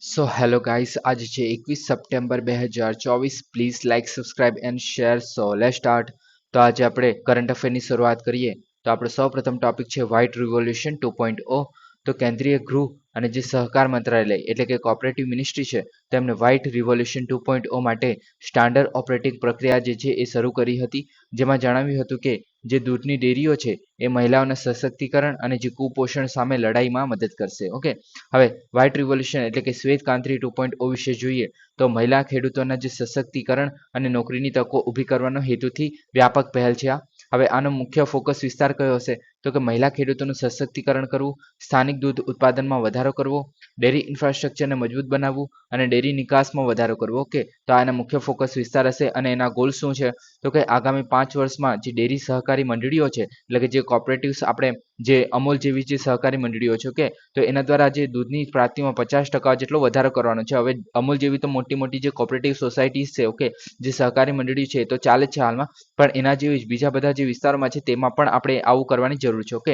Hello guys, આજે છે 21 September 2024. Please like, subscribe and share. Late start. તો આજે આપણે કરંટ અફેરની શરૂઆત કરીએ. તો આપણો સૌપ્રથમ ટોપિક છે વ્હાઇટ રિવોલ્યુશન 2.0. તો કેન્દ્રીય ગૃહ અને જે સહકાર મંત્રાલય એટલે કે કોઓપરેટિવ મિનિસ્ટ્રી છે તેમને વ્હાઇટ રિવોલ્યુશન 2.0 માટે સ્ટાન્ડર્ડ ઓપરેટિંગ પ્રક્રિયા જે છે એ શરૂ કરી હતી, જેમાં જણાવ્યું હતું કે જે દૂધની ડેરીઓ છે એ મહિલાઓના સશક્તિકરણ અને જે કુપોષણ સામે લડાઈમાં મદદ કરશે. ઓકે, હવે વ્હાઇટ રિવોલ્યુશન એટલે કે શ્વેત ક્રાંતિ 2.0 વિશે જોઈએ તો મહિલા ખેડૂતોના જે સશક્તિકરણ અને નોકરીની તકો ઊભી કરવાનો હેતુથી વ્યાપક પહેલ છે. હવે આનો મુખ્ય ફોકસ વિસ્તાર કયો હશે તો કે મહિલા ખેડૂતોનું સશક્તિકરણ કરવું, સ્થાનિક દૂધ ઉત્પાદનમાં વધારો કરવો, ડેરી ઇન્ફ્રાસ્ટ્રક્ચરને મજબૂત બનાવવું અને ડેરી નિકાસમાં વધારો કરવો. ઓકે, તો આના મુખ્ય ફોકસ વિસ્તાર હશે અને એના ગોલ શું છે તો કે આગામી 5 વર્ષમાં જે ડેરી સહકારી મંડળીઓ છે એટલે કે જે કોઓપરેટિવ્સ આપણે જે અમૂલ જેવી જે સહકારી મંડળીઓ છે, ઓકે, તો એના દ્વારા જે દૂધની પ્રાપ્તિમાં 50% જેટલો વધારો કરવાનો છે. હવે અમૂલ જેવી તો મોટી મોટી જે કોઓપરેટિવ સોસાયટીઝ છે, ઓકે, જે સહકારી મંડળી છે તો ચાલે છે હાલમાં, પણ એના જેવી બીજા બધા જે વિસ્તારોમાં છે તેમાં પણ આપણે આવું કરવાની જરૂર છે. ઓકે,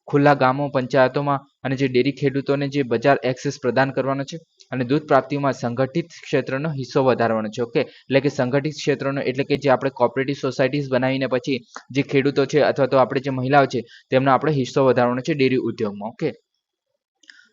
ખુલ્લા ગામો પંચાયતોમાં અને જે ડેરી ખેડૂતોને જે બજાર એક્સેસ પ્રદાન કરવાનો છે અને દૂધ પ્રાપ્તિમાં સંગઠિત ક્ષેત્રનો હિસ્સો વધારવાનો છે. ઓકે, એટલે કે સંગઠિત ક્ષેત્રનો એટલે કે જે આપણે કોઓપરેટિવ સોસાયટીઝ બનાવીને પછી જે ખેડૂતો છે અથવા તો આપણે જે મહિલાઓ છે તેમનો આપણે હિસ્સો વધારવાનો છે ડેરી ઉદ્યોગમાં. ઓકે,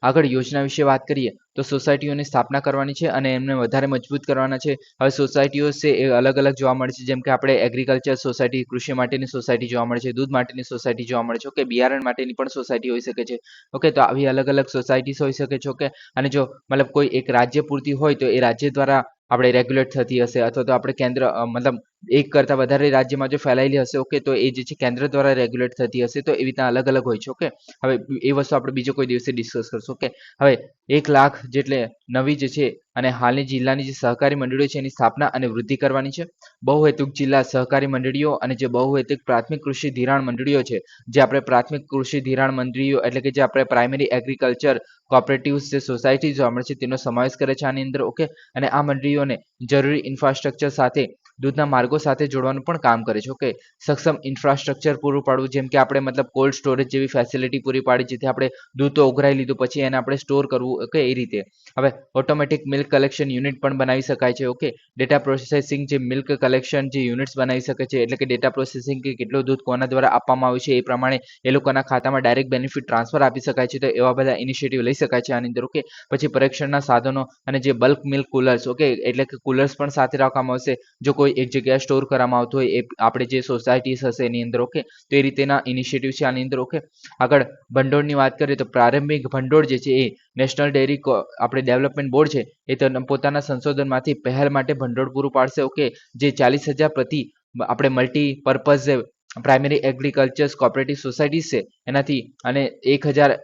આગળ યોજના વિશે વાત કરીએ તો સોસાયટીઓની સ્થાપના કરવાની છે અને એમને વધારે મજબૂત કરવાના છે. હવે સોસાયટીઓ છે એ અલગ અલગ જોવા મળે છે, જેમ કે આપણે એગ્રીકલ્ચર સોસાયટી, કૃષિ માટેની સોસાયટી જોવા મળે છે, દૂધ માટેની સોસાયટી જોવા મળે છે, ઓકે, બિયારણ માટેની પણ સોસાયટી હોઈ શકે છે. ઓકે, તો આવી અલગ અલગ સોસાયટીઝ હોઈ શકે છે. ઓકે, અને જો મતલબ કોઈ એક રાજ્ય પૂરતી હોય તો એ રાજ્ય દ્વારા આપણે રેગ્યુલેટ થતી હશે અથવા તો આપણે કેન્દ્ર મતલબ એક કરતાં વધારે રાજ્યમાં જો ફેલાયેલી હશે, ઓકે, તો એ જે છે કેન્દ્ર દ્વારા રેગ્યુલેટ થતી હશે, તો એવી રીતના અલગ અલગ હોય છે. ઓકે, હવે એ વસ્તુ આપણે બીજો કોઈ દિવસે ડિસ્કસ કરશું. ઓકે, હવે 1 લાખ જેટલે નવી જે છે અને હાલની જિલ્લાની જે સહકારી મંડળીઓ છે એની સ્થાપના અને વૃદ્ધિ કરવાની છે. બહુહેતુક જિલ્લા સહકારી મંડળીઓ અને જે બહુહેતુક પ્રાથમિક કૃષિ ધિરાણ મંડળીઓ છે, જે આપણે પ્રાથમિક કૃષિ ધિરાણ મંડળીઓ એટલે કે જે આપણે પ્રાઇમરી એગ્રીકલ્ચર કોઓપરેટિવ્સ જે સોસાયટી જોવા મળે છે તેનો સમાવેશ કરે છે આની અંદર. ઓકે, અને આ મંડળીઓને જરૂરી ઇન્ફ્રાસ્ટ્રક્ચર સાથે દૂધના માર્ગો સાથે જોડવાનું પણ કામ કરે છે. ઓકે, સક્ષમ ઇન્ફ્રાસ્ટ્રક્ચર પૂરું પાડવું, જેમ કે આપણે મતલબ કોલ્ડ સ્ટોરેજ જેવી ફેસિલિટી પૂરી પાડી, જેથી આપણે દૂધ તો ઉઘરાઈ લીધું પછી એને આપણે સ્ટોર કરવું. ઓકે, એ રીતે. હવે ઓટોમેટિક મિલ્ક કલેક્શન યુનિટ પણ બનાવી શકાય છે. ઓકે, ડેટા પ્રોસેસિંગ જે મિલ્ક કલેક્શન જે યુનિટ્સ બનાવી શકે છે એટલે કે ડેટા પ્રોસેસિંગ કે કેટલું દૂધ કોના દ્વારા આપવામાં આવ્યું છે એ પ્રમાણે એ લોકોના ખાતામાં ડાયરેક્ટ બેનિફિટ ટ્રાન્સફર આપી શકાય છે. તો એવા બધા ઇનિશિયેટિવ લઈ શકાય છે આની અંદર. ઓકે, પછી પરીક્ષણના સાધનો અને જે બલ્ક મિલ્ક કુલર્સ, ઓકે, એટલે કે કુલર્સ પણ સાથે રાખવામાં આવશે જો કોઈ એક જગ્યાએ સ્ટોર કરવામાં આવતું હોય એ આપણે જે સોસાયટીઝ હશે એની અંદર. ઓકે, તો એ રીતેના ઇનિશિયેટિવ છે આની અંદર. ઓકે, આગળ ભંડોળની વાત કરીએ તો પ્રારંભિક ભંડોળ જે છે એ નેશનલ ડેરી આપણે ડેવલપમેન્ટ બોર્ડ છે એ પોતાના સંશોધનમાંથી પહેલ માટે ભંડોળ પૂરું પાડશે. ઓકે, જે 40,000 પ્રતિ આપણે multipurpose primary agriculture cooperative societies છે એનાથી અને 1,000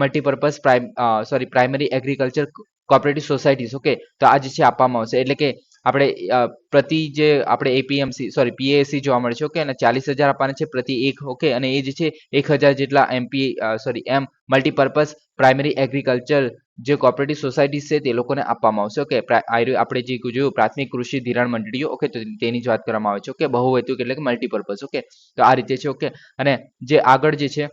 multipurpose primary agriculture cooperative societies. Okay, તો આ જે છે આપવામાં આવશે એટલે કે આપણે પ્રતિ જે આપણે એપીએમસી પીએસસી જોવા મળે છે. ઓકે, અને 40,000 આપવાના છે પ્રતિ એક. ઓકે, અને એ જે છે 1,000 જેટલા એમ મલ્ટીપર્પઝ પ્રાઇમરી એગ્રીકલ્ચર જે કોઓપરેટિવ સોસાયટીઝ છે તે લોકોને આપવામાં આવશે. ઓકે, આપણે જે જોયું પ્રાથમિક કૃષિ ધિરાણ મંડળીઓ, ઓકે, તો તેની જ વાત કરવામાં આવે છે. ઓકે, બહુહેતુક એટલે કે મલ્ટીપર્પઝ. ઓકે, તો આ રીતે છે. ઓકે, અને જે આગળ જે છે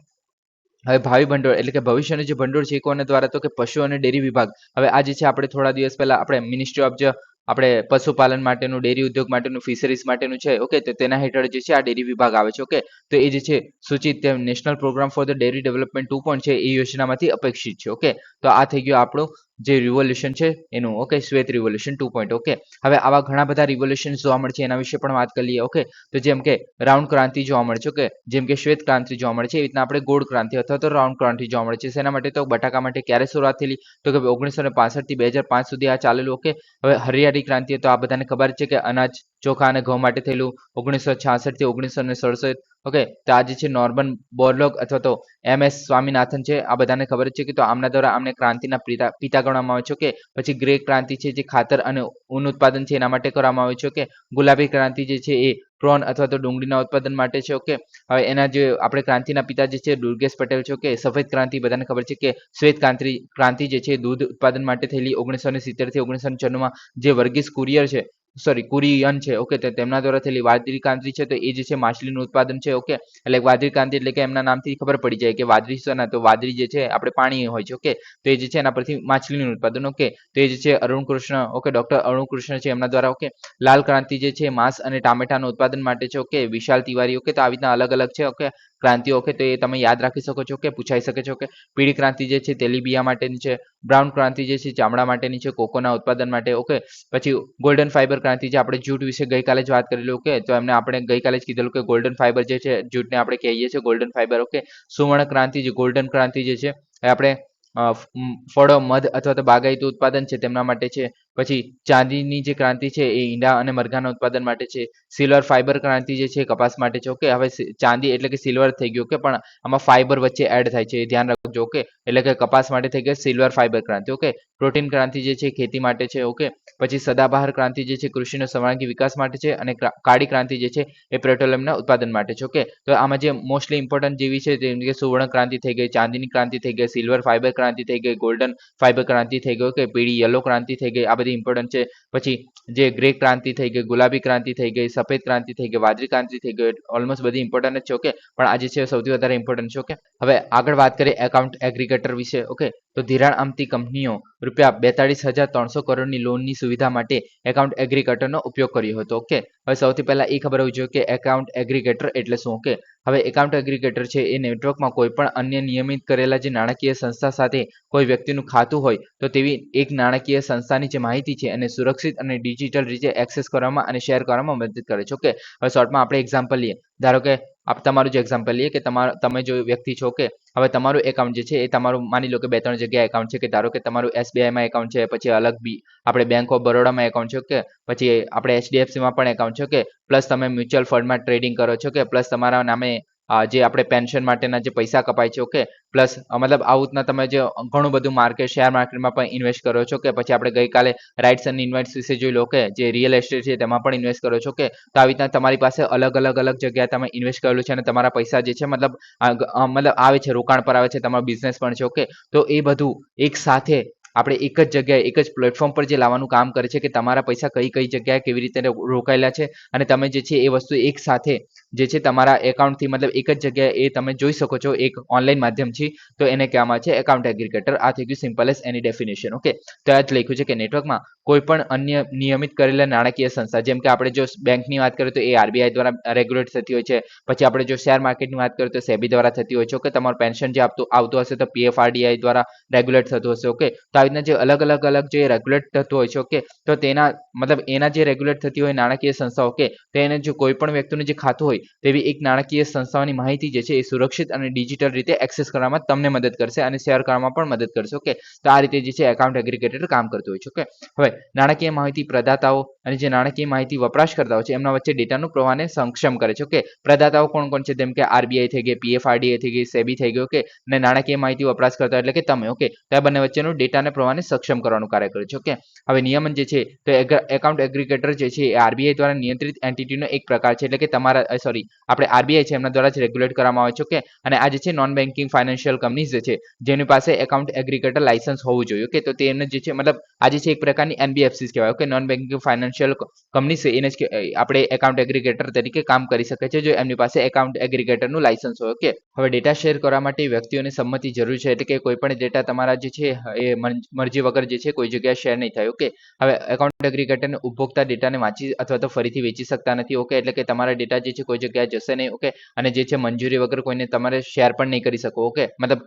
હવે ભાવિ ભંડોળ એટલે કે ભવિષ્યનું જે ભંડોળ છે એ કોના દ્વારા તો કે પશુ અને ડેરી વિભાગ. હવે આ જે છે આપણે થોડા દિવસ પહેલા આપણે મિનિસ્ટ્રી ઓફ આપણે પશુપાલન માટેનું, ડેરી ઉદ્યોગ માટેનું, ફિશરીઝ માટેનું છે. ઓકે, તો તેના હેઠળ જે છે આ ડેરી વિભાગ આવે છે. ઓકે, તો એ જે છે સૂચિત national programme for the dairy development 2 છે એ યોજનામાંથી અપેક્ષિત છે. ઓકે, તો આ થઈ ગયું આપણું જે રિવોલ્યુશન છે એનું. ઓકે, શ્વેત રિવોલ્યુશન 2. ઓકે, હવે આવા ઘણા બધા રિવોલ્યુશન જોવા મળે છે એના વિશે પણ વાત કરી લઈએ. ઓકે, તો જેમ કે રાઉન્ડ ક્રાંતિ જોવા મળે છે. ઓકે, જેમ કે શ્વેત ક્રાંતિ જોવા મળે છે એ રીતના આપણે ગોળ ક્રાંતિ અથવા તો રાઉન્ડ ક્રાંતિ જોવા મળે છે. શેના માટે તો બટાકા માટે ક્યારે શરૂઆત થયેલી તો કે 1965 થી 2005 સુધી આ ચાલેલું. ઓકે, હવે હરિયાળી ક્રાંતિ તો આ બધાને ખબર છે કે અનાજ, ચોખા અને ઘઉં માટે થયેલું 1966 થી 1967. ઓકે, તો આ જે છે નોર્મન બોરલોગ અથવા તો MS સ્વામીનાથન છે, આ બધાને ખબર જ છે કે તો આમના દ્વારા આમને ક્રાંતિના પિતા ગણવામાં આવે છે. ઓકે, પછી ગ્રે ક્રાંતિ છે જે ખાતર અને ઊન ઉત્પાદન છે એના માટે કરવામાં આવે છે. ઓકે, ગુલાબી ક્રાંતિ જે છે એ પ્રોન અથવા તો ડુંગળીના ઉત્પાદન માટે છે. ઓકે, હવે એના જે આપણે ક્રાંતિના પિતા જે છે દુર્ગેશ પટેલ છે. ઓકે, સફેદ ક્રાંતિ બધાને ખબર છે કે શ્વેત ક્રાંતિ જે છે દૂધ ઉત્પાદન માટે થયેલી 1970 થી 1994 જે વર્ગીસ કુરિયર છે કુરિયન છે, ઓકે, તો તેમના દ્વારા થયેલી વાદળી ક્રાંતિ છે, તો એ જે છે માછલીનું ઉત્પાદન છે, ઓકે, એટલે વાદળી ક્રાંતિ એટલે કે એમના નામથી ખબર પડી જાય કે વાદળી છે ને, તો વાદળી જે છે આપણે પાણી હોય છે, ઓકે, તો એ જે છે એના પરથી માછલીનું ઉત્પાદન, ઓકે, તો એ જે છે અરુણ કૃષ્ણ, ઓકે, ડોક્ટર અરુણ કૃષ્ણ છે એમના દ્વારા, ઓકે, લાલ ક્રાંતિ જે છે માંસ અને ટામેટાનું ઉત્પાદન માટે છે, ઓકે, વિશાલ તિવારી, ઓકે, તો આવી રીતના અલગ અલગ છે, ઓકે, ક્રાંતિઓ, ઓકે, તો એ તમે યાદ રાખી શકો છો, કે પૂછાઈ શકે છે, ઓકે, પીળી ક્રાંતિ જે છે તેલીબિયા માટેની છે, બ્રાઉન ક્રાંતિ જે છે ચામડા માટેની છે, કોકોના ઉત્પાદન માટે, ઓકે, પછી ગોલ્ડન ફાઈબર ક્રાંતિ જે આપણે જૂટ વિશે ગઈકાલે જ વાત કરેલી, ઓકે, તો એમને આપણે ગઈકાલે જ કીધેલું કે ગોલ્ડન ફાઈબર જે છે જૂટને આપણે કહીએ છીએ ગોલ્ડન ફાઈબર, ઓકે, સુવર્ણ ક્રાંતિ જે ગોલ્ડન ક્રાંતિ જે છે એ આપણે ફળો, મધ અથવા તો બાગાયતી ઉત્પાદન છે તેમના માટે છે. પછી ચાંદીની જે ક્રાંતિ છે એ ઈંડા અને મરઘાના ઉત્પાદન માટે છે. સિલ્વર ફાઈબર ક્રાંતિ જે છે કપાસ માટે છે, ઓકે, હવે ચાંદી એટલે કે સિલ્વર થઈ ગયું, ઓકે, પણ આમાં ફાઈબર વચ્ચે એડ થાય છે, એ ધ્યાન રાખજો, ઓકે, એટલે કે કપાસ માટે થઈ ગઈ સિલ્વર ફાઈબર ક્રાંતિ, ઓકે, પ્રોટીન ક્રાંતિ જે છે ખેતી માટે છે, ઓકે, પછી સદાબહાર ક્રાંતિ જે છે કૃષિનો સર્વાંગી વિકાસ માટે છે, અને કાળી ક્રાંતિ જે છે એ પેટ્રોલિયમના ઉત્પાદન માટે છે, ઓકે, તો આમાં જે મોસ્ટલી ઇમ્પોર્ટન્ટ જેવી છે જેમ કે સુવર્ણ ક્રાંતિ થઈ ગઈ, ચાંદીની ક્રાંતિ થઈ ગઈ, સિલ્વર ફાઈબર ક્રાંતિ થઈ ગઈ, ગોલ્ડન ફાઈબર ક્રાંતિ થઈ ગઈ, ઓકે, પીળી યલો ક્રાંતિ થઈ ગઈ, આ બધી ઇમ્પોર્ટન્ટ છે. પછી જે ગ્રે ક્રાંતિ થઈ ગઈ, ગુલાબી ક્રાંતિ થઈ ગઈ, સફેદ ક્રાંતિ થઈ ગઈ, વાદળી ક્રાંતિ થઈ ગઈ, ઓલમોસ્ટ બધી ઇમ્પોર્ટન્ટ જ છે, ઓકે, પણ આજે છે સૌથી વધારે ઇમ્પોર્ટન્ટ છે, ઓકે. હવે આગળ વાત કરીએ એકાઉન્ટ એગ્રીગેટર વિશે, ઓકે, તો ધિરાણ આપતી કંપનીઓ રૂપિયા 42,300 કરોડની લોનની સુવિધા માટે એકાઉન્ટ એગ્રીગેટરનો ઉપયોગ કર્યો હતો, ઓકે. હવે સૌથી પહેલા એ ખબર હોવી જોઈએ કે એકાઉન્ટ એગ્રીગેટર એટલે શું, ઓકે. હવે એકાઉન્ટ એગ્રીગેટર છે એ નેટવર્કમાં કોઈ પણ અન્ય નિયમિત કરેલા જે નાણાકીય સંસ્થા સાથે કોઈ વ્યક્તિનું ખાતું હોય તો તેવી એક નાણાકીય સંસ્થાની જે માહિતી છે એને સુરક્ષિત અને ડિજિટલ રીતે એક્સેસ કરવામાં અને શેર કરવામાં મદદ કરે છે, ઓકે. હવે શોર્ટમાં આપણે એક્ઝામ્પલ લઈએ, ધારો કે તમારું જે એક્ઝામ્પલ લઈએ કે તમે જો વ્યક્તિ છો, ઓકે, હવે તમારું એકાઉન્ટ જે છે એ તમારું માની લો કે 2-3 જગ્યાએ એકાઉન્ટ છે, કે ધારો કે તમારું SBIમાં એકાઉન્ટ છે, પછી અલગ આપણે બેંક ઓફ બરોડામાં એકાઉન્ટ છે, ઓકે, પછી આપણે HDFCમાં પણ એકાઉન્ટ છે, ઓકે, પ્લસ તમે મ્યુચ્યુઅલ ફંડમાં ટ્રેડિંગ કરો છો, કે પ્લસ તમારા નામે જે આપણે પેન્શન માટેના જે પૈસા કપાય છે, ઓકે, પ્લસ મતલબ આવું રીતના તમે જે ઘણું બધું શેર માર્કેટમાં પણ ઇન્વેસ્ટ કરો છો, કે પછી આપણે ગઈકાલે રાઇટ્સ અને ઇન્વેસ્ટ વિશે જોઈ લો, કે જે રિયલ એસ્ટેટ છે તેમાં પણ ઇન્વેસ્ટ કરો છો, કે તો આવી રીતના તમારી પાસે અલગ અલગ જગ્યાએ તમે ઇન્વેસ્ટ કરેલું છે અને તમારા પૈસા જે છે મતલબ આવે છે, રોકાણ પર આવે છે, તમારો બિઝનેસ પણ છે, ઓકે, તો એ બધું એક સાથે આપણે એક જ જગ્યાએ એક જ પ્લેટફોર્મ પર જે લાવવાનું કામ કરે છે, કે તમારા પૈસા કઈ જગ્યાએ કેવી રીતે રોકાયેલા છે અને તમે જે છે એ વસ્તુ એક સાથે જે છે તમારા એકાઉન્ટથી મતલબ એક જ જગ્યાએ એ તમે જોઈ શકો છો એક ઓનલાઈન માધ્યમથી, તો એને કહેવામાં છે એકાઉન્ટ એગ્રીગેટર. આ થઈ ગયું સિમ્પલ એઝ એની ડેફિનેશન, ઓકે. તો આ જ લખ્યું છે કે નેટવર્કમાં કોઈ પણ અન્ય નિયમિત કરેલા નાણાકીય સંસ્થા, જેમ કે આપણે જો બેંકની વાત કરીએ તો એ RBI દ્વારા રેગ્યુલેટ થતી હોય છે, પછી આપણે જો શેર માર્કેટની વાત કરીએ તો સેબી દ્વારા થતી હોય છે, ઓકે, તમારું પેન્શન જે આવતું હશે તો PFRDI દ્વારા રેગ્યુલેટ થતું હશે, ઓકે. તો આવી રીતના જે અલગ જે રેગ્યુલેટ થતું હોય છે, ઓકે, તો તેના મતલબ એના જે રેગ્યુલેટ થતી હોય નાણાકીય સંસ્થા, ઓકે, તો એને જો કોઈ પણ વ્યક્તિનું જે ખાતું હોય તેવી એક નાણાકીય સંસ્થાઓની માહિતી જે છે એ સુરક્ષિત અને ડિજિટલ રીતે એક્સેસ કરવામાં તમને મદદ કરશે અને શેર કરવામાં પણ મદદ કરશે, ઓકે. તો આ રીતે જે છે એકાઉન્ટ એગ્રીગેટર કામ કરતું હોય છે, ઓકે. હવે નાણાકીય માહિતી પ્રદાતાઓ અને જે નાણાકીય માહિતી વપરાશકર્તાઓ છે એમના વચ્ચે ડેટાનું પ્રવાહને સક્ષમ કરે છે, ઓકે. પ્રદાતાઓ કોણ છે, જેમ કે RBI થઈ ગઈ, PFRDA થઈ ગઈ, સેબી થઈ ગઈ, ઓકે, અને નાણાકીય માહિતી વપરાશકર્તા એટલે કે તમે, ઓકે. તો આ બંને વચ્ચેનું ડેટાને પ્રવાહને સક્ષમ કરવાનું કાર્ય કરે છે, ઓકે. હવે નિયમન જે છે તો એકાઉન્ટ એગ્રીગેટર જે છે એ RBI દ્વારા નિયંત્રિત એન્ટિટીનો એક પ્રકાર છે, એટલે કે તમારા આપણે RBI છે એમના દ્વારા જ રેગ્યુલેટ કરવામાં આવે છે, ઓકે. અને આ જે છે નોન બેન્કિંગ ફાઇનાન્શિયલ કંપનીઝ જે છે જેની પાસે એકાઉન્ટ એગ્રીગેટર લાયસન્સ હોવું જોઈએ, ઓકે. તો તેને જે છે મતલબ આજે છે એક પ્રકારની NBFCs કહેવાય, okay, non banking financial company છે એને જ આપણે એકાઉન્ટ એગ્રીગેટર તરીકે કામ કરી શકે છે જો એમની પાસે એકાઉન્ટ એગ્રીગેટરનું લાયસન્સ હોય, ઓકે. હવે ડેટા શેર કરવા માટે વ્યક્તિઓની સંમતિ જરૂરી છે, એટલે કે કોઈ પણ ડેટા તમારા જે છે એ મરજી વગર જે છે કોઈ જગ્યાએ શેર નહીં થાય, ઓકે. હવે એકાઉન્ટ એગ્રીગેટરને ઉપભોક્તા ડેટાને વાંચી અથવા તો ફરીથી વેચી શકતા નથી, ઓકે, એટલે કે તમારા ડેટા જે છે કોઈ જગ્યાએ જશે નહીં, ઓકે. અને જે છે મંજૂરી વગર કોઈને તમારે શેર પણ નહીં કરી શકો, ઓકે. મતલબ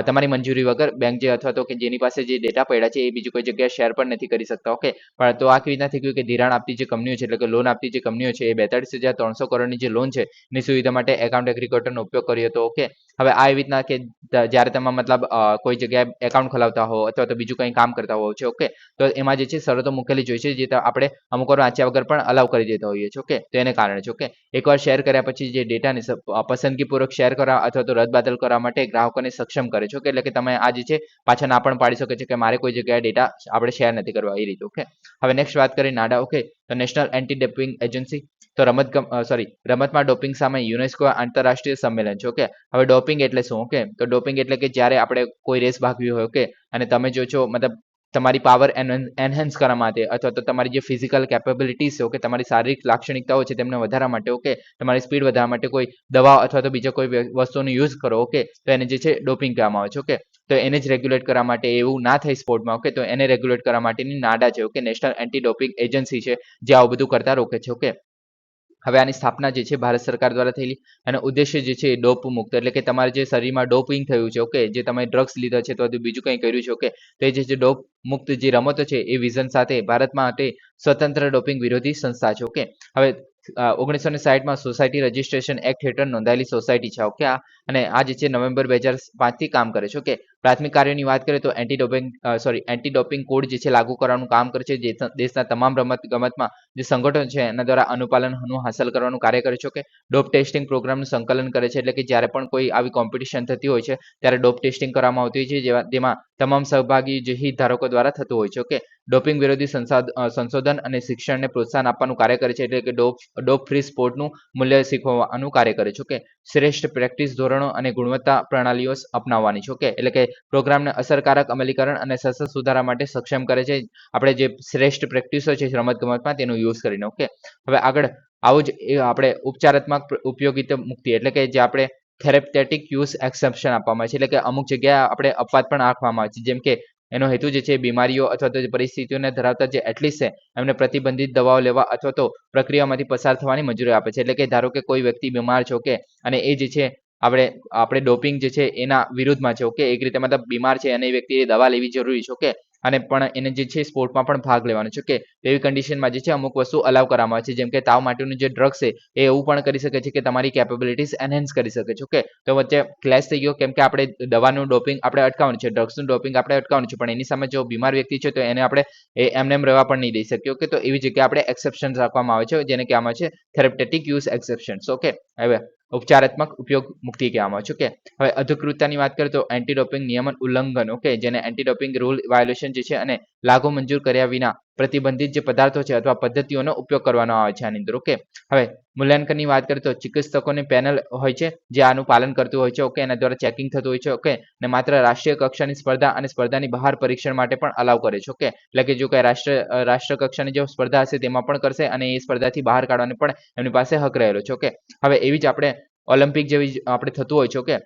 તમારી મંજૂરી વગર બેંક જે અથવા તો કે જેની પાસે જે ડેટા પડ્યા છે એ બીજી કોઈ જગ્યાએ શેર પણ નથી કરી શકતા, ઓકે. પણ તો આ કેવી રીતના થઈ ગયું કે ધિરાણ આપતી જે કંપનીઓ છે એટલે કે લોન આપતી જે કંપનીઓ છે એ 42,300 કરોડની જે લોન છે એની સુવિધા માટે એકાઉન્ટ એગ્રીગેટરનો ઉપયોગ કર્યો હતો, ઓકે. હવે આ એવી રીતના કે જ્યારે તમે મતલબ કોઈ જગ્યાએ એકાઉન્ટ ખોલાવતા હો અથવા તો બીજું કંઈ કામ કરતા હોવ છે, ઓકે, તો એમાં જે છે શરતો મૂકેલી જોઈ છે જે આપણે અમુક વાર વાંચ્યા વગર પણ અલાઉ કરી દેતા હોઈએ છીએ, ઓકે. તો એને કારણે છે, ઓકે. એકવાર શેર કર્યા પછી જે ડેટાને પસંદગીપૂર્વક શેર કરવા અથવા તો રદબાતલ કરવા માટે ગ્રાહકોને સક્ષમ કરે છે, ઓકે. એટલે કે તમે આ જે છે પાછા ના પણ પાડી શકો છો કે મારે કોઈ જગ્યાએ ડેટા આપણે શેર નથી કરવા, એ રીતે, ઓકે. હવે નેક્સ્ટ વાત કરીએ નાડા, ઓકે. તો નેશનલ એન્ટી ડોપિંગ એજન્સી, તો રમતમાં ડોપિંગ સામે યુનેસ્કો આંતરરાષ્ટ્રીય સંમેલન છે, ઓકે. હવે ડોપિંગ એટલે શું, ઓકે. તો ડોપિંગ એટલે કે જ્યારે આપણે કોઈ રેસ ભાગવી હોય, ઓકે, અને તમે જો છો મતલબ તમારી પાવર એનહેન્સ કરવા માટે અથવા તો તમારી જે ફિઝિકલ કેપેબિલિટીઝ છે ઓકે તમારી શારીરિક લાક્ષણિકતાઓ છે તેમને વધારવા માટે ઓકે તમારી સ્પીડ વધારવા માટે કોઈ દવા અથવા તો બીજા કોઈ વસ્તુનો યુઝ કરો ઓકે તો એને જે છે ડોપિંગ કહેવામાં આવે છે ઓકે તો એને જ રેગ્યુલેટ કરવા માટે એવું ના થાય સ્પોર્ટમાં ઓકે તો એને રેગ્યુલેટ કરવા માટેની નાડા છે okay national anti doping agency છે જે આવું બધું કરતા રોકે છે ઓકે હવે આની સ્થાપના જે છે ભારત સરકાર દ્વારા થયેલી અને ઉદ્દેશ્ય જે છે ડોપ મુક્ત એટલે કે તમારે જે શરીરમાં ડોપિંગ થયું છે ઓકે જે તમે ડ્રગ્સ લીધા છે તો બીજું કંઈ કર્યું છે ઓકે તો એ જે ડોપ મુક્ત જે રમતો છે એ વિઝન સાથે ભારતમાં માટે સ્વતંત્ર ડોપિંગ વિરોધી સંસ્થા છે ઓકે હવે 1960માં સોસાયટી રજિસ્ટ્રેશન એક્ટ હેઠળ નોંધાયેલી સોસાયટી છે ઓકે અને આ જે છે નવેમ્બર 2005 થી કામ કરે છે ઓકે પ્રાથમિક કાર્યોની વાત કરીએ તો એન્ટી ડોપિંગ કોડ જે છે લાગુ કરવાનું કામ કરે છે જે દેશના તમામ રમત ગમતમાં જે સંગઠન છે એના દ્વારા અનુપાલનનું હાંસલ કરવાનું કાર્ય કરે છે ઓકે ડોપ ટેસ્ટિંગ પ્રોગ્રામનું સંકલન કરે છે એટલે કે જ્યારે પણ કોઈ આવી કોમ્પિટિશન થતી હોય છે ત્યારે ડોપ ટેસ્ટિંગ કરવામાં આવતી હોય છે જેમાં તમામ સહભાગી જે હિતધારકો દ્વારા થતું હોય છે ઓકે ડોપિંગ વિરોધી સંશોધન અને શિક્ષણને પ્રોત્સાહન આપવાનું કાર્ય કરે છે એટલે કે ડોપ ફ્રી સ્પોર્ટનું મૂલ્ય શીખવવાનું કાર્ય કરે છે ઓકે શ્રેષ્ઠ પ્રેક્ટિસ ધોરણો અને ગુણવત્તા પ્રણાલીઓ અપનાવવાની છે ઓકે એટલે કે પ્રોગ્રામને અસરકારક અમલીકરણ અને સતત સુધારા માટે સક્ષમ કરે છે આપણે જે શ્રેષ્ઠ પ્રેક્ટિસો છે રમત ગમતમાં તેનો યુઝ કરીને ઓકે હવે આગળ આવું જ આપણે ઉપચારાત્મક ઉપયોગિતા મુક્તિ એટલે કે જે આપણે થેરેપેટિક યુઝ એક્સેપ્શન આપવામાં આવે છે એટલે કે અમુક જગ્યાએ આપણે અપવાદ પણ આપવામાં આવે છે જેમ કે એનો હેતુ જે છે બીમારીઓ અથવા તો પરિસ્થિતિઓને ધરાવતા જે એથ્લીટ્સ છે એમને પ્રતિબંધિત દવાઓ લેવા અથવા તો પ્રક્રિયામાંથી પસાર થવાની મંજૂરી આપે છે એટલે કે ધારો કે કોઈ વ્યક્તિ બીમાર છે ઓકે અને એ જે છે આપણે ડોપિંગ જે છે એના વિરુદ્ધમાં છે ઓકે એક રીતે મતલબ બીમાર છે અને એ વ્યક્તિએ દવા લેવી જરૂરી છે ઓકે અને પણ એને જે છે સ્પોર્ટમાં પણ ભાગ લેવાનો છે ઓકે એવી કન્ડિશનમાં જે છે અમુક વસ્તુ અલાવ કરવામાં આવે છે જેમ કે તાવ માટેનું જે ડ્રગ્સ છે એ એવું પણ કરી શકે છે કે તમારી કેપેબિલિટીઝ એનહેન્સ કરી શકે છે ઓકે તો વચ્ચે ક્લેશ થઈ ગયો કેમ કે આપણે દવાનું ડોપિંગ આપણે અટકાવવાનું છે ડ્રગ્સનું ડોપિંગ આપણે અટકાવવાનું છે પણ એની સામે જો બીમાર વ્યક્તિ છે તો એને આપણે એમને એમ રહેવા પણ નહીં દઈ શકીએ ઓકે તો એવી જગ્યાએ આપણે એક્સેપ્શન રાખવામાં આવે છે જેને કહેવામાં આવે છે થેરેપેટિક યુઝ એક્સેપ્શન્સ ઓકે હવે ઉપચારાત્મક ઉપયોગ મુક્તિ કહેવામાં આવે છે ઓકે હવે અધિકૃતતાની વાત કરીએ તો એન્ટી ડોપિંગ નિયમન ઉલ્લંઘન ઓકે જેને એન્ટી ડોપિંગ રૂલ વાયોલેશન જે છે અને લાગુ મંજૂર કર્યા વિના પ્રતિબંધિત જે પદાર્થો છે અથવા પદ્ધતિઓનો ઉપયોગ કરવાનો આવે છે આની અંદર ઓકે હવે મૂલ્યાંકનની વાત કરીએ તો ચિકિત્સકોની પેનલ હોય છે જે આનું પાલન કરતું હોય છે ઓકે એના દ્વારા ચેકિંગ થતું હોય છે ઓકે અને માત્ર રાષ્ટ્રીય કક્ષાની સ્પર્ધા અને સ્પર્ધાની બહાર પરીક્ષણ માટે પણ અલાવ કરે છે ઓકે એટલે કે જો કઈ રાષ્ટ્ર કક્ષાની જે સ્પર્ધા હશે તેમાં પણ કરશે અને એ સ્પર્ધાથી બહાર કાઢવાનો પણ એમની પાસે હક રહેલો છે ઓકે હવે એવી જ આપણે ઓલિમ્પિક જેવી આપણે થતું હોય છે ઓકે